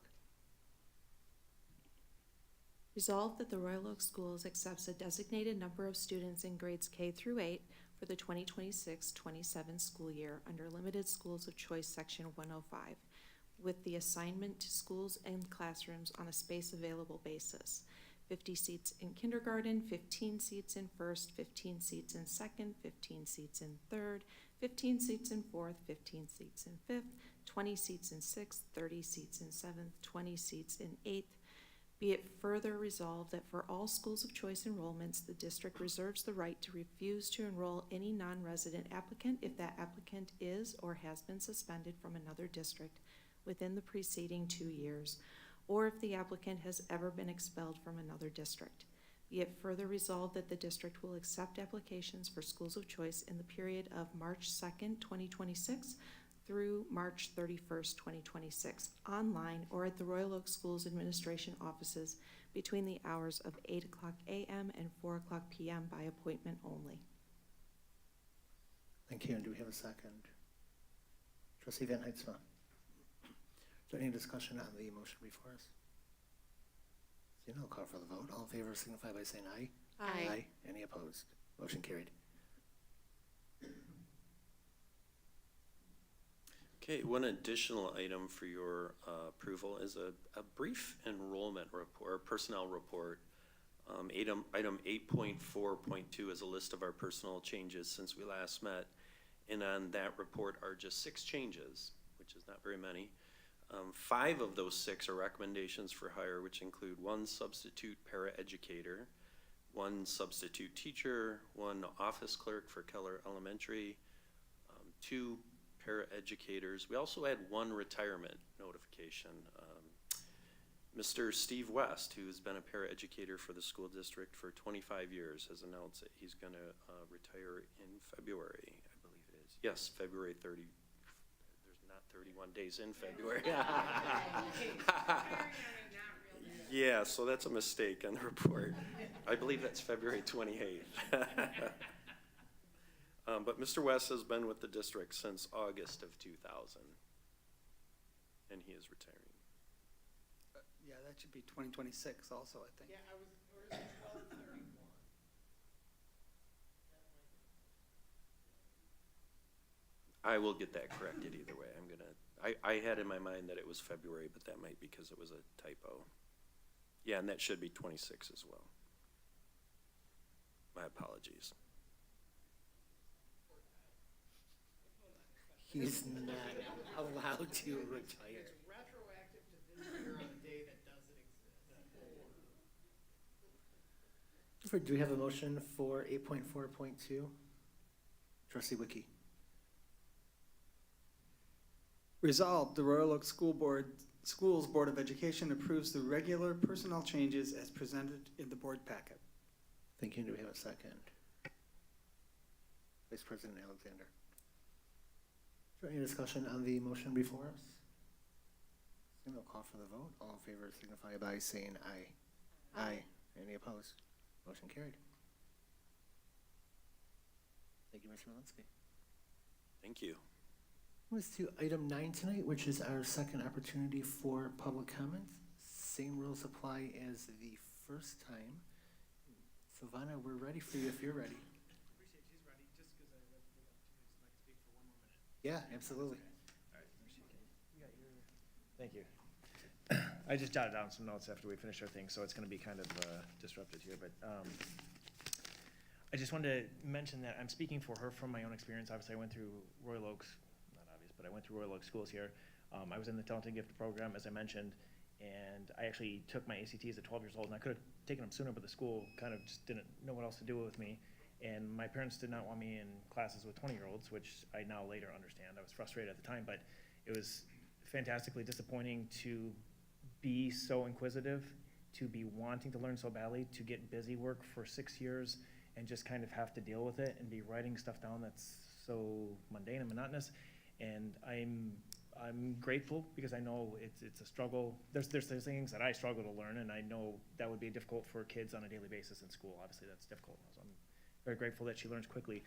Resolved that the Royal Oak Schools accepts a designated number of students in grades K through 8 for the 2026-27 school year under Limited Schools of Choice Section 105, with the assignment to schools and classrooms on a space available basis. 50 seats in kindergarten, 15 seats in first, 15 seats in second, 15 seats in third, 15 seats in fourth, 15 seats in fifth, 20 seats in sixth, 30 seats in seventh, 20 seats in eighth. Be it further resolved that for all schools of choice enrollments, the district reserves the right to refuse to enroll any non-resident applicant if that applicant is or has been suspended from another district within the preceding 2 years, or if the applicant has ever been expelled from another district. Be it further resolved that the district will accept applications for schools of choice in the period of March 2nd, 2026 through March 31st, 2026, online or at the Royal Oak Schools Administration offices between the hours of 8 o'clock a.m. and 4 o'clock p.m. by appointment only. Thank you, and do we have a second? Trustee Van Heidsma. Is there any discussion on the motion before us? Seeing none, I'll call for the vote. All in favor signify by saying aye. Aye. Any opposed? Motion carried. Okay, one additional item for your approval is a brief enrollment report, or personnel report. Item 8.4.2 is a list of our personnel changes since we last met. And on that report are just 6 changes, which is not very many. 5 of those 6 are recommendations for hire, which include 1 substitute paraeducator, 1 substitute teacher, 1 office clerk for Keller Elementary, 2 paraeducators. We also had 1 retirement notification. Mr. Steve West, who's been a paraeducator for the school district for 25 years, has announced that he's going to retire in February, I believe it is. Yes, February 30. There's not 31 days in February. Yeah, so that's a mistake on the report. I believe that's February 28th. But Mr. West has been with the district since August of 2000, and he is retiring. Yeah, that should be 2026 also, I think. Yeah, or is it 12/31? I will get that corrected either way. I had in my mind that it was February, but that might be because it was a typo. Yeah, and that should be 26 as well. My apologies. He's not allowed to retire. It's retroactive to this year on a day that doesn't exist. Do we have a motion for 8.4.2? Trustee Wiki. Resolved, the Royal Oak Schools Board of Education approves the regular personnel changes as presented in the board packet. Thank you. Do we have a second? Vice President Alexander. Is there any discussion on the motion before us? Seeing no, call for the vote. All in favor signify by saying aye. Aye. Any opposed? Motion carried. Thank you, Mr. Malinsky. Thank you. Moves to item 9 tonight, which is our second opportunity for public comment. Same rules apply as the first time. Silvana, we're ready for you if you're ready. Appreciate she's ready, just because I have the opportunity to speak for 1 more minute. Yeah, absolutely. All right, we got your. Thank you. I just jotted down some notes after we finished our thing, so it's gonna be kind of disrupted here, but I just wanted to mention that I'm speaking for her from my own experience. Obviously, I went through Royal Oaks, not obvious, but I went through Royal Oaks schools here. I was in the Talented Gift program, as I mentioned, and I actually took my ACTs at 12 years old, and I could have taken them sooner, but the school kind of just didn't know what else to do with me. And my parents did not want me in classes with 20-year-olds, which I now later understand. I was frustrated at the time, but it was fantastically disappointing to be so inquisitive, to be wanting to learn so badly, to get busy work for 6 years and just kind of have to deal with it and be writing stuff down that's so mundane and monotonous. And I'm grateful because I know it's a struggle. There's things that I struggle to learn, and I know that would be difficult for kids on a daily basis in school. Obviously, that's difficult. So I'm very grateful that she learns quickly,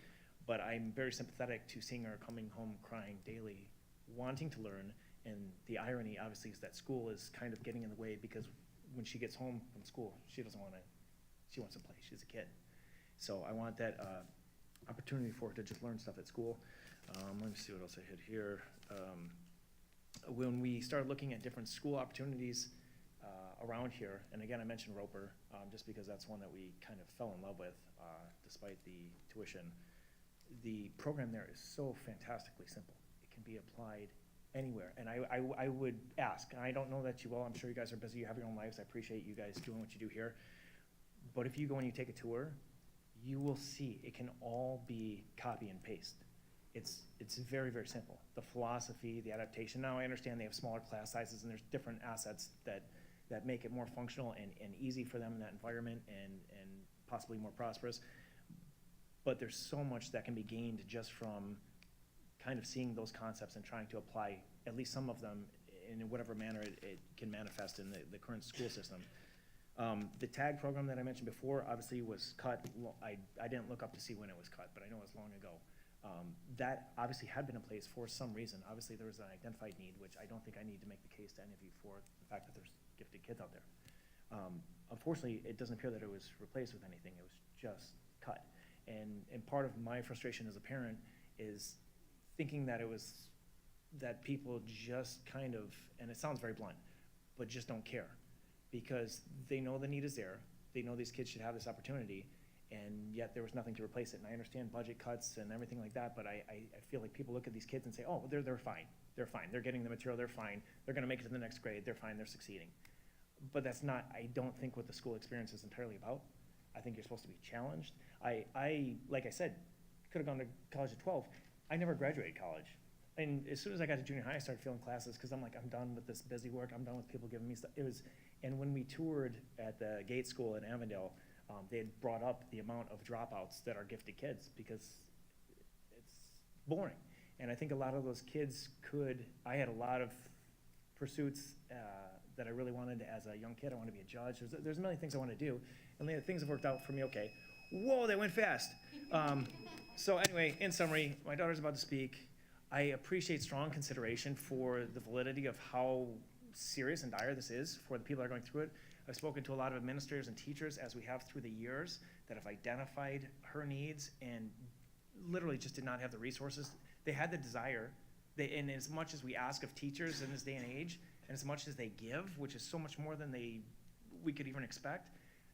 but I'm very sympathetic to seeing her coming home crying daily, wanting to learn. And the irony, obviously, is that school is kind of getting in the way because when she gets home from school, she doesn't want to, she wants to play. She's a kid. So I want that opportunity for her to just learn stuff at school. Let me see what else I had here. When we started looking at different school opportunities around here, and again, I mentioned Roper, just because that's one that we kind of fell in love with, despite the tuition. The program there is so fantastically simple. It can be applied anywhere, and I would ask, and I don't know that you will, I'm sure you guys are busy, you have your own lives, I appreciate you guys doing what you do here, but if you go and you take a tour, you will see it can all be copy and paste. It's very, very simple. The philosophy, the adaptation. Now I understand they have smaller class sizes and there's different assets that make it more functional and easy for them in that environment and possibly more prosperous. But there's so much that can be gained just from kind of seeing those concepts and trying to apply at least some of them in whatever manner it can manifest in the current school system. The TAG program that I mentioned before obviously was cut. I didn't look up to see when it was cut, but I know it was long ago. That obviously had been in place for some reason. Obviously, there was an identified need, which I don't think I need to make the case to any of you for the fact that there's gifted kids out there. Unfortunately, it doesn't appear that it was replaced with anything. It was just cut. And part of my frustration as a parent is thinking that that people just kind of, and it sounds very blunt, but just don't care because they know the need is there. They know these kids should have this opportunity, and yet there was nothing to replace it. And I understand budget cuts and everything like that, but I feel like people look at these kids and say, oh, they're fine. They're fine. They're getting the material. They're fine. They're going to make it to the next grade. They're fine. They're succeeding. But that's not, I don't think, what the school experience is entirely about. I think you're supposed to be challenged. Like I said, could have gone to college at 12. I never graduated college. And as soon as I got to junior high, I started failing classes because I'm like, I'm done with this busy work. I'm done with people giving me stuff. And when we toured at the Gates School in Avondale, they had brought up the amount of dropouts that are gifted kids because it's boring. And I think a lot of those kids I had a lot of pursuits that I really wanted as a young kid. I wanted to be a judge. There's a million things I want to do. And the things have worked out for me okay. Whoa, that went fast. So anyway, in summary, my daughter's about to speak. I appreciate strong consideration for the validity of how serious and dire this is for the people that are going through it. I've spoken to a lot of administrators and teachers as we have through the years that have identified her needs and literally just did not have the resources. They had the desire, and as much as we ask of teachers in this day and age, and as much as they give, which is so much more than we could even expect,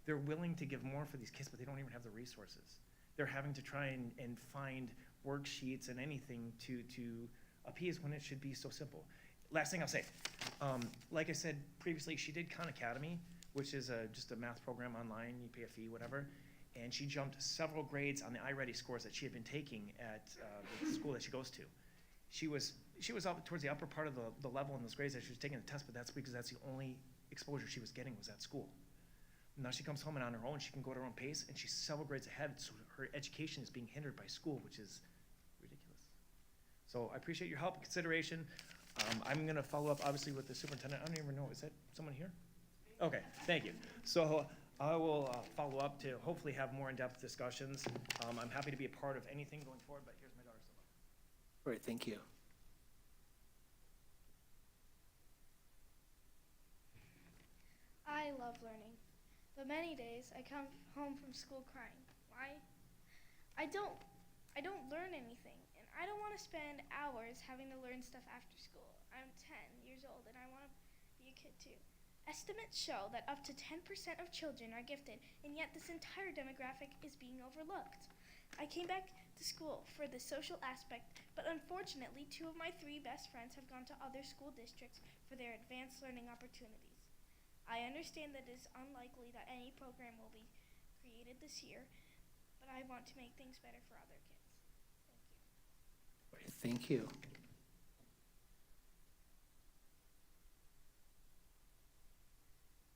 they're willing to give more for these kids, but they don't even have the resources. They're having to try and find worksheets and anything to appease when it should be so simple. Last thing I'll say, like I said previously, she did Khan Academy, which is just a math program online, you pay a fee, whatever, and she jumped several grades on the iReady scores that she had been taking at the school that she goes to. She was up towards the upper part of the level in those grades that she was taking the test, but that's because that's the only exposure she was getting was at school. Now she comes home and on her own, she can go at her own pace, and she's several grades ahead, so her education is being hindered by school, which is ridiculous. So I appreciate your help and consideration. I'm gonna follow up, obviously, with the superintendent. I don't even know, is that someone here? Okay, thank you. So I will follow up to hopefully have more in-depth discussions. I'm happy to be a part of anything going forward, but here's my daughter. All right, thank you. I love learning, but many days I come home from school crying. Why? I don't learn anything, and I don't want to spend hours having to learn stuff after school. I'm 10 years old, and I want to be a kid too. Estimates show that up to 10% of children are gifted, and yet this entire demographic is being overlooked. I came back to school for the social aspect, but unfortunately 2 of my 3 best friends have gone to other school districts for their advanced learning opportunities. I understand that it is unlikely that any program will be created this year, but I want to make things better for other kids. Thank you. Thank you.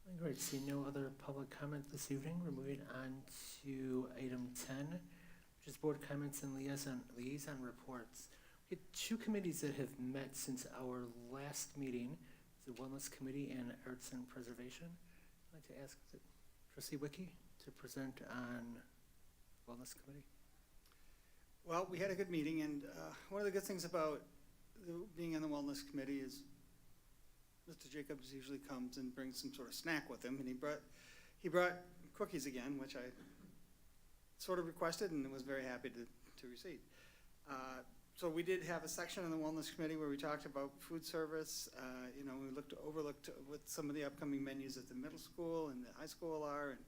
All right, seeing no other public comment this evening, we're moving on to item 10, which is board comments and liaison reports. We had 2 committees that have met since our last meeting, the Wellness Committee and Arts and Preservation. I'd like to ask Trustee Wiki to present on Wellness Committee. Well, we had a good meeting, and one of the good things about being on the Wellness Committee is Mr. Jacobs usually comes and brings some sort of snack with him, and he brought cookies again, which I sort of requested and was very happy to receive. So we did have a section on the Wellness Committee where we talked about food service. We overlooked what some of the upcoming menus at the middle school and the high school are, and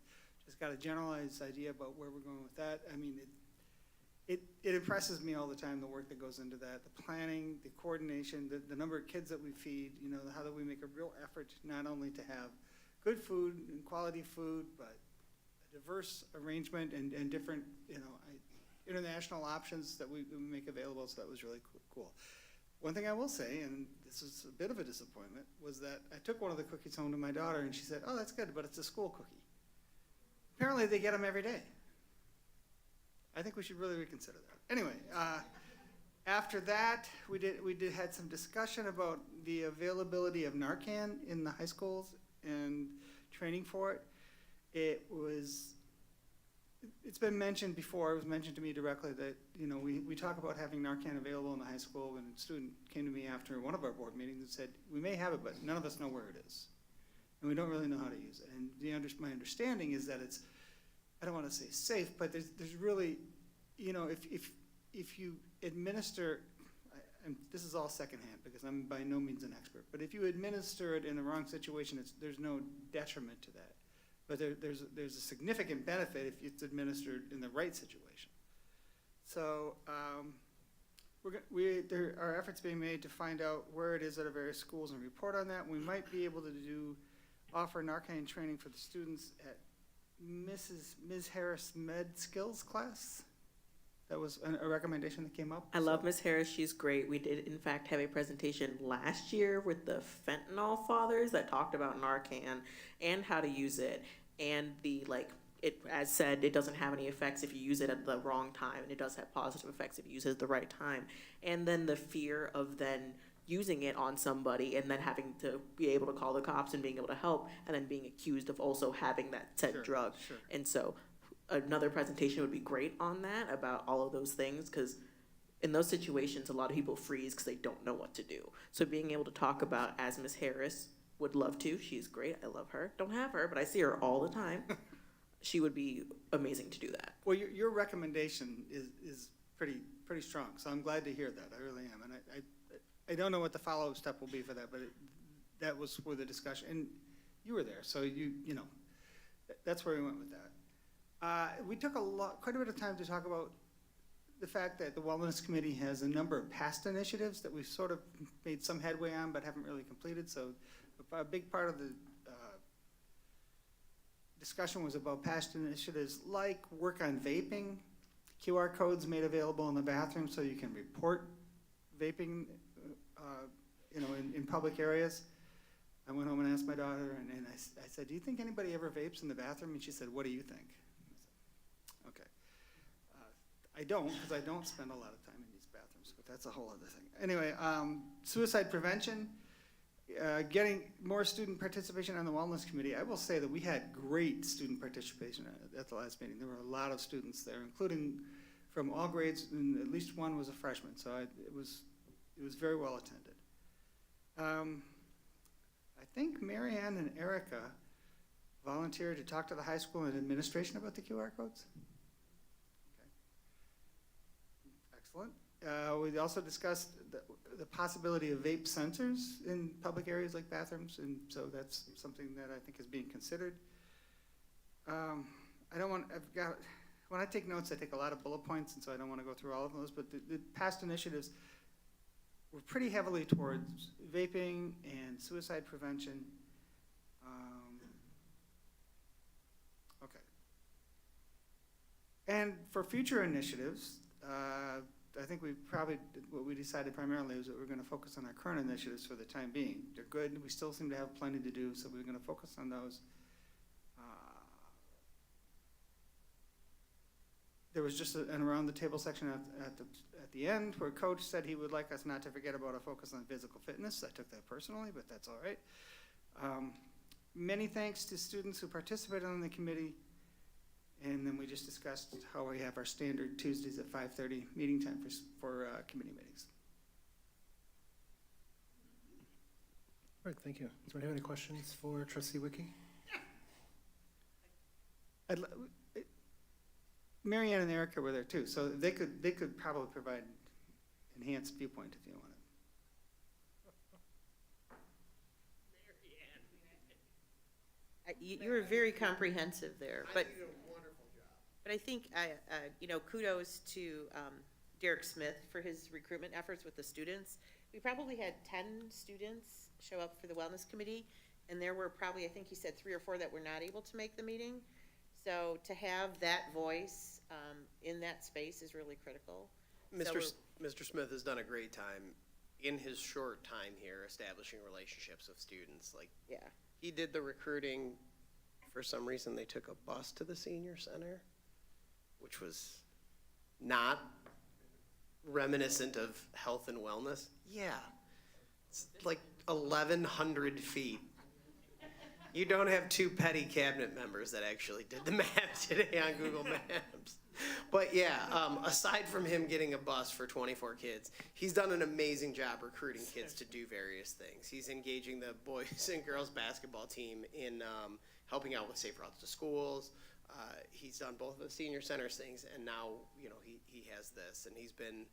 just got a generalized idea about where we're going with that. I mean, it impresses me all the time, the work that goes into that, the planning, the coordination, the number of kids that we feed, how do we make a real effort not only to have good food and quality food, but a diverse arrangement and different, international options that we make available, so that was really cool. One thing I will say, and this is a bit of a disappointment, was that I took one of the cookies home to my daughter, and she said, "Oh, that's good, but it's a school cookie." Apparently, they get them every day. I think we should really reconsider that. Anyway, after that, we had some discussion about the availability of Narcan in the high schools and training for it. It's been mentioned before, it was mentioned to me directly that, we talk about having Narcan available in the high school, and a student came to me after one of our board meetings and said, we may have it, but none of us know where it is. And we don't really know how to use it. And my understanding is that it's, I don't want to say safe, but there's really, if you administer, and this is all secondhand because I'm by no means an expert, but if you administer it in the wrong situation, there's no detriment to that. But there's a significant benefit if it's administered in the right situation. So there are efforts being made to find out where it is at our various schools and report on that. We might be able to offer Narcan training for the students at Ms. Harris Med Skills class. That was a recommendation that came up. I love Ms. Harris. She's great. We did, in fact, have a presentation last year with the fentanyl fathers that talked about Narcan and how to use it. And as said, it doesn't have any effects if you use it at the wrong time, and it does have positive effects if you use it at the right time. And then the fear of then using it on somebody and then having to be able to call the cops and being able to help, and then being accused of also having that said drug. Sure. And so another presentation would be great on that, about all of those things, because in those situations, a lot of people freeze because they don't know what to do. So being able to talk about, as Ms. Harris would love to, she's great, I love her. Don't have her, but I see her all the time. She would be amazing to do that. Well, your recommendation is pretty strong, so I'm glad to hear that. I really am. And I don't know what the follow-up step will be for that, but that was for the discussion. And you were there, so that's where we went with that. We took quite a bit of time to talk about the fact that the Wellness Committee has a number of past initiatives that we've sort of made some headway on but haven't really completed. So a big part of the discussion was about past initiatives like work on vaping, QR codes made available in the bathroom so you can report vaping in public areas. I went home and asked my daughter, and I said, do you think anybody ever vapes in the bathroom? And she said, what do you think? I said, okay. I don't, because I don't spend a lot of time in these bathrooms, but that's a whole other thing. Anyway, suicide prevention, getting more student participation on the Wellness Committee. I will say that we had great student participation at the last meeting. There were a lot of students there, including from all grades, and at least one was a freshman, so it was very well attended. I think Mary Ann and Erica volunteered to talk to the high school and administration about the QR codes. Okay. Excellent. We also discussed the possibility of vape sensors in public areas like bathrooms, and so that's something that I think is being considered. When I take notes, I take a lot of bullet points, and so I don't want to go through all of those, but the past initiatives were pretty heavily towards vaping and suicide prevention. Okay. And for future initiatives, I think what we decided primarily is that we're going to focus on our current initiatives for the time being. They're good. We still seem to have plenty to do, so we're going to focus on those. There was just an around the table section at the end where Coach said he would like us not to forget about a focus on physical fitness. I took that personally, but that's all right. Many thanks to students who participated on the committee. And then we just discussed how we have our standard Tuesdays at 5:30 meeting time for committee meetings. All right, thank you. Does anyone have any questions for Trustee Wiki? Mary Ann and Erica were there too, so they could probably provide enhanced viewpoint if you want it. You were very comprehensive there, but. But I think, kudos to Derek Smith for his recruitment efforts with the students. We probably had 10 students show up for the Wellness Committee, and there were probably, I think he said 3 or 4 that were not able to make the meeting. So to have that voice in that space is really critical. Mr. Smith has done a great time in his short time here establishing relationships with students. Like, yeah, he did the recruiting. For some reason, they took a bus to the senior center, which was not reminiscent of health and wellness. Yeah, it's like 1,100 feet. You don't have 2 petty cabinet members that actually did the math today on Google Maps. But yeah, aside from him getting a bus for 24 kids, he's done an amazing job recruiting kids to do various things. He's engaging the boys and girls basketball team in helping out with safe routes to schools. He's done both of the senior centers things, and now, he has this, and he's been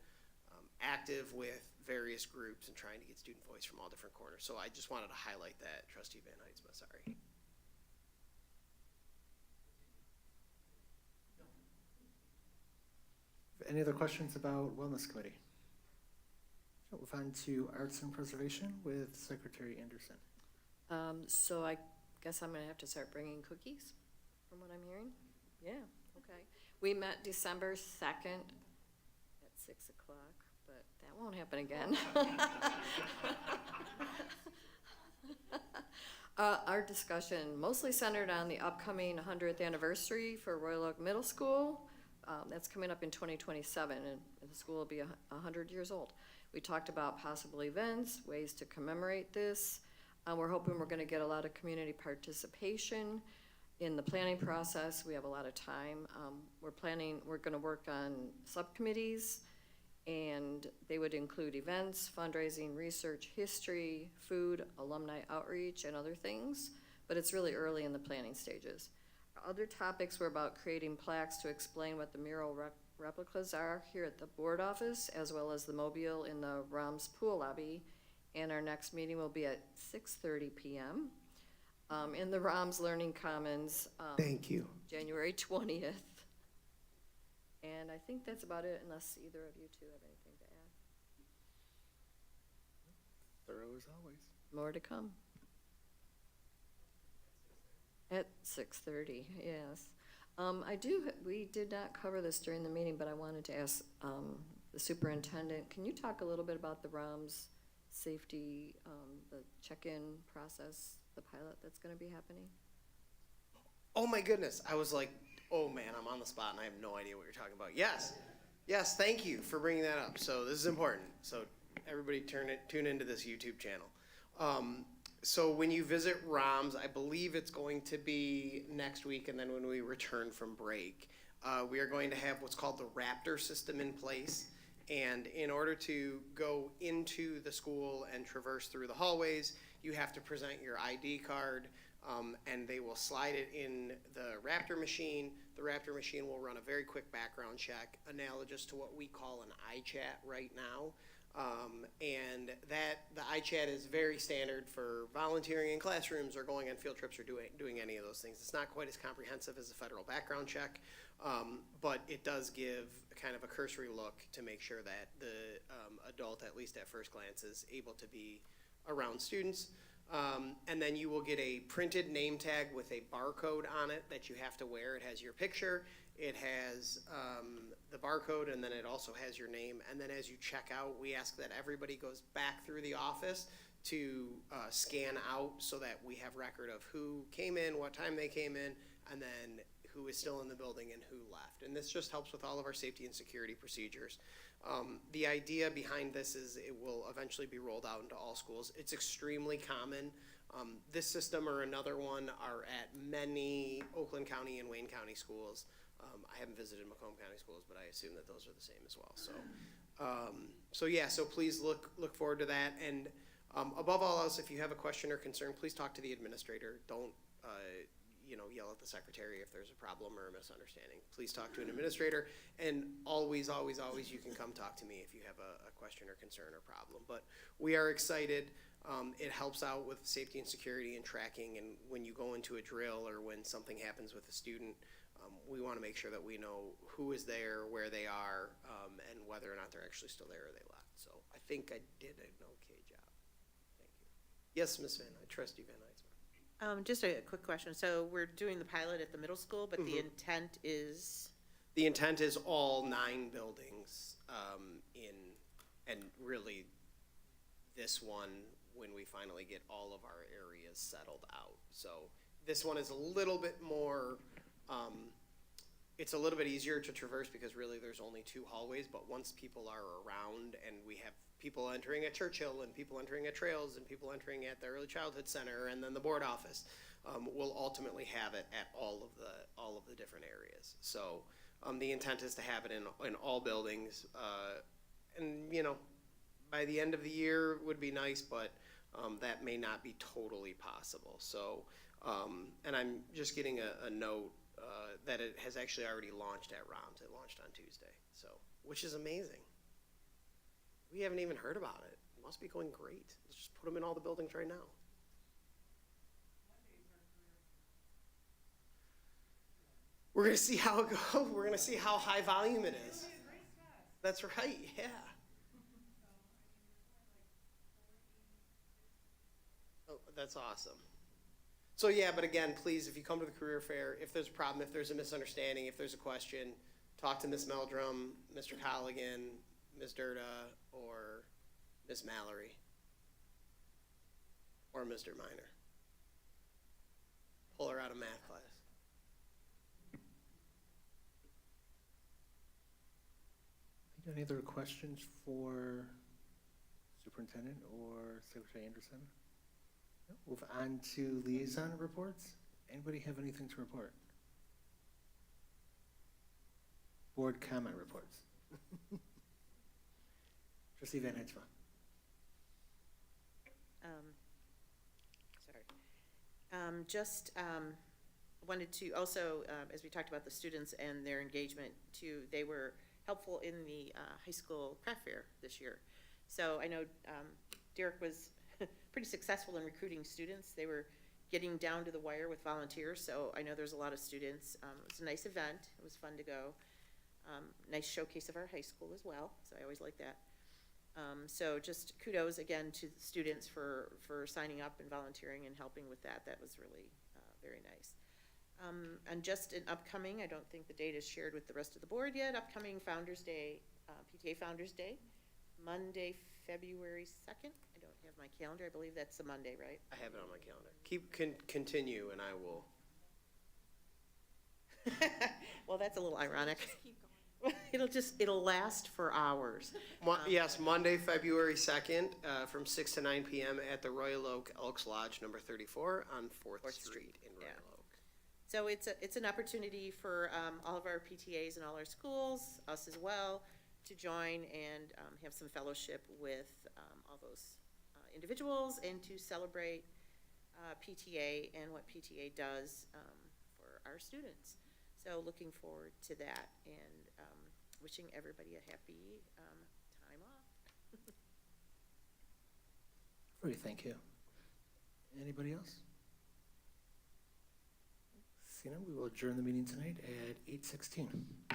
active with various groups and trying to get student voice from all different corners. So I just wanted to highlight that, Trustee Van Heidsma, sorry. Any other questions about Wellness Committee? We'll move on to Arts and Preservation with Secretary Anderson. So I guess I'm gonna have to start bringing cookies, from what I'm hearing. Yeah, okay. We met December 2nd at 6 o'clock, but that won't happen again. Our discussion mostly centered on the upcoming 100th anniversary for Royal Oak Middle School. That's coming up in 2027, and the school will be 100 years old. We talked about possible events, ways to commemorate this. We're hoping we're gonna get a lot of community participation in the planning process. We have a lot of time. We're gonna work on subcommittees, and they would include events, fundraising, research, history, food, alumni outreach, and other things, but it's really early in the planning stages. Other topics were about creating plaques to explain what the mural replicas are here at the board office, as well as the mobile in the ROMS pool lobby. And our next meeting will be at 6:30 p.m. In the ROMS Learning Commons. Thank you. January 20th. And I think that's about it, unless either of you two have anything to add. Thorough as always. More to come. At 6:30, yes. We did not cover this during the meeting, but I wanted to ask the superintendent, can you talk a little bit about the ROMS safety, the check-in process, the pilot that's gonna be happening? Oh my goodness, I was like, oh man, I'm on the spot and I have no idea what you're talking about. Yes, thank you for bringing that up. So this is important. So everybody tune into this YouTube channel. So when you visit ROMS, I believe it's going to be next week, and then when we return from break, we are going to have what's called the Raptor system in place. And in order to go into the school and traverse through the hallways, You have to present your ID card, and they will slide it in the Raptor machine. The Raptor machine will run a very quick background check, analogous to what we call an iChat right now. And the iChat is very standard for volunteering in classrooms or going on field trips or doing any of those things. It's not quite as comprehensive as a federal background check, but it does give kind of a cursory look to make sure that the adult, at least at first glance, is able to be around students. And then you will get a printed name tag with a barcode on it that you have to wear. It has your picture, it has the barcode, and then it also has your name. And then as you check out, we ask that everybody goes back through the office to scan out so that we have record of who came in, what time they came in, and then who is still in the building and who left. And this just helps with all of our safety and security procedures. The idea behind this is it will eventually be rolled out into all schools. It's extremely common. This system or another one are at many Oakland County and Wayne County schools. I haven't visited Macomb County schools, but I assume that those are the same as well. So please look forward to that. And above all else, if you have a question or concern, please talk to the administrator. Don't yell at the secretary if there's a problem or a misunderstanding. Please talk to an administrator, and always, always, always you can come talk to me if you have a question or concern or problem. But we are excited. It helps out with safety and security and tracking, and when you go into a drill or when something happens with a student, we want to make sure that we know who is there, where they are, and whether or not they're actually still there or they left. So I think I did an okay job. Thank you. Yes, Ms. Van, I trust you, Van Heitzman. Just a quick question. So we're doing the pilot at the middle school, but the intent is? The intent is all 9 buildings and really this one when we finally get all of our areas settled out. So this one is a little bit more, it's a little bit easier to traverse because really there's only 2 hallways, but once people are around and we have people entering at Churchill and people entering at Trails and people entering at the Early Childhood Center and then the board office, we'll ultimately have it at all of the different areas. So the intent is to have it in all buildings, and by the end of the year would be nice, but that may not be totally possible. So and I'm just getting a note that it has actually already launched at ROMS. It launched on Tuesday, so which is amazing. We haven't even heard about it. It must be going great. Let's just put them in all the buildings right now. We're going to see how it goes. We're going to see how high volume it is. That's right, yeah. Oh, that's awesome. So yeah, but again, please, if you come to the career fair, if there's a problem, if there's a misunderstanding, if there's a question, talk to Ms. Meldrum, Mr. Colligan, Ms. Durda, or Ms. Mallory, or Mr. Minor. Pull her out of math class. Any other questions for Superintendent or Secretary Anderson? No? Move on to liaison reports. Anybody have anything to report? Board comment reports. Trustee Van Heitzman. Wanted to also, as we talked about the students and their engagement too, they were helpful in the high school craft fair this year. So I know Derek was pretty successful in recruiting students. They were getting down to the wire with volunteers, so I know there's a lot of students. It was a nice event. It was fun to go. Nice showcase of our high school as well, so I always like that. So just kudos again to the students for signing up and volunteering and helping with that. That was really very nice. And just an upcoming, I don't think the date is shared with the rest of the board yet, upcoming Founders Day, PTA Founders Day, Monday, February 2nd. I don't have my calendar. I believe that's a Monday, right? I have it on my calendar. Continue, and I will. Well, that's a little ironic. It'll last for hours. Yes, Monday, February 2nd, from 6 to 9 p.m. at the Royal Oak Elks Lodge, number 34 on 4th Street in Royal Oak. So it's an opportunity for all of our PTAs and all our schools, us as well, to join and have some fellowship with all those individuals and to celebrate PTA and what PTA does for our students. So looking forward to that and wishing everybody a happy time off. Great, thank you. Anybody else? Seeing none, we will adjourn the meeting tonight at 8:16.